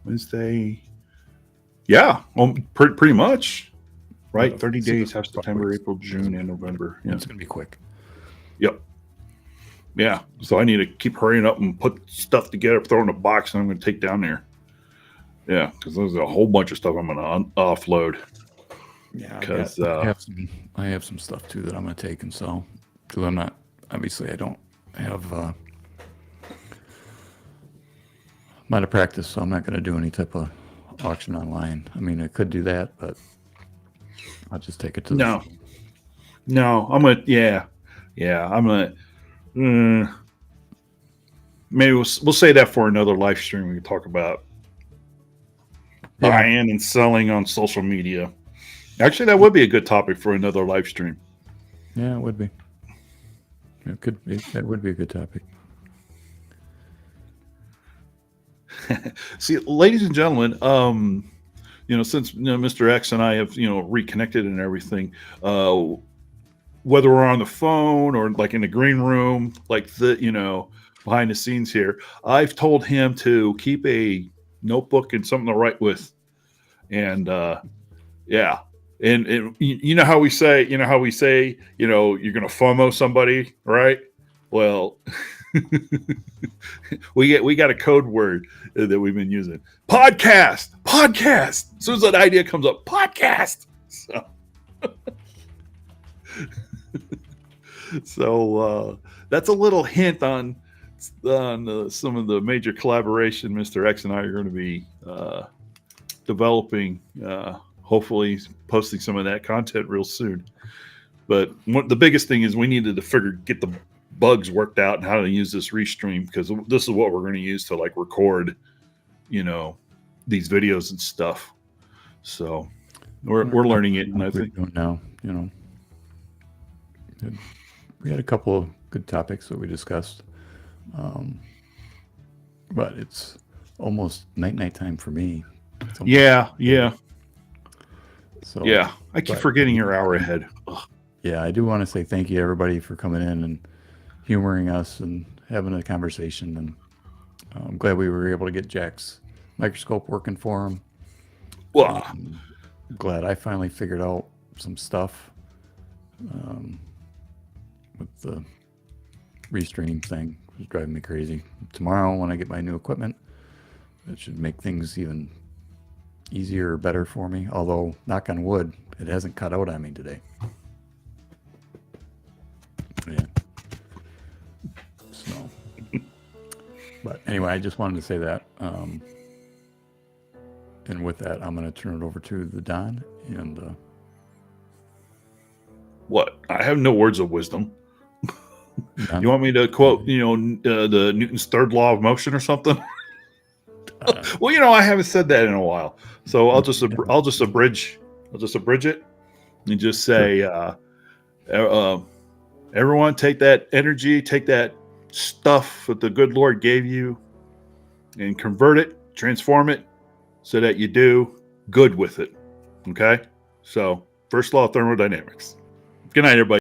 Wednesday. Yeah. Well, pretty much. Right. 30 days have September, April, June, and November. Yeah. It's going to be quick. Yep. Yeah. So I need to keep hurrying up and put stuff together, throw in a box, and I'm going to take down there. Yeah. Because there's a whole bunch of stuff I'm going to offload. Yeah. Because I have some stuff too that I'm going to take and sell. Because I'm not, obviously, I don't have, I'm out of practice, so I'm not going to do any type of auction online. I could do that, but I'll just take it to No, I'm going to, yeah, I'm going to, maybe we'll say that for another live stream. We can talk about buying and selling on social media. Actually, that would be a good topic for another live stream. Yeah, it would be. It could be. That would be a good topic. See, ladies and gentlemen, since Mr. X and I have reconnected and everything, whether we're on the phone or like in the green room, like behind the scenes here, I've told him to keep a notebook and something to write with, and yeah. And you know how we say, you're going to FOMO somebody, right? Well, we got a code word that we've been using. Podcast. As soon as that idea comes up, podcast. So that's a little hint on some of the major collaboration Mr. X and I are going to be developing. Hopefully posting some of that content real soon. But the biggest thing is we needed to get the bugs worked out and how to use this Restream, because this is what we're going to use to like record, these videos and stuff. So we're learning it, and I think now, we had a couple of good topics that we discussed, but it's almost night time for me. Yeah. So yeah, I keep forgetting you're an hour ahead. Ugh. Yeah, I do want to say thank you, everybody, for coming in and humoring us and having a conversation. And I'm glad we were able to get Jack's microscope working for him. Well, I'm glad I finally figured out some stuff with the Restream thing. It was driving me crazy. Tomorrow, when I get my new equipment, it should make things even easier or better for me. Although, knock on wood, it hasn't cut out on me today. Yeah. So, but anyway, I just wanted to say that. And with that, I'm going to turn it over to the Don. And what? I have no words of wisdom. Don? You want me to quote, the Newton's third law of motion or something? Well, I haven't said that in a while, so I'll just abridge it and just say, everyone, take that energy, take that stuff that the good Lord gave you, and convert it, transform it, so that you do good with it. Okay, so first law of thermodynamics. Good night, everybody.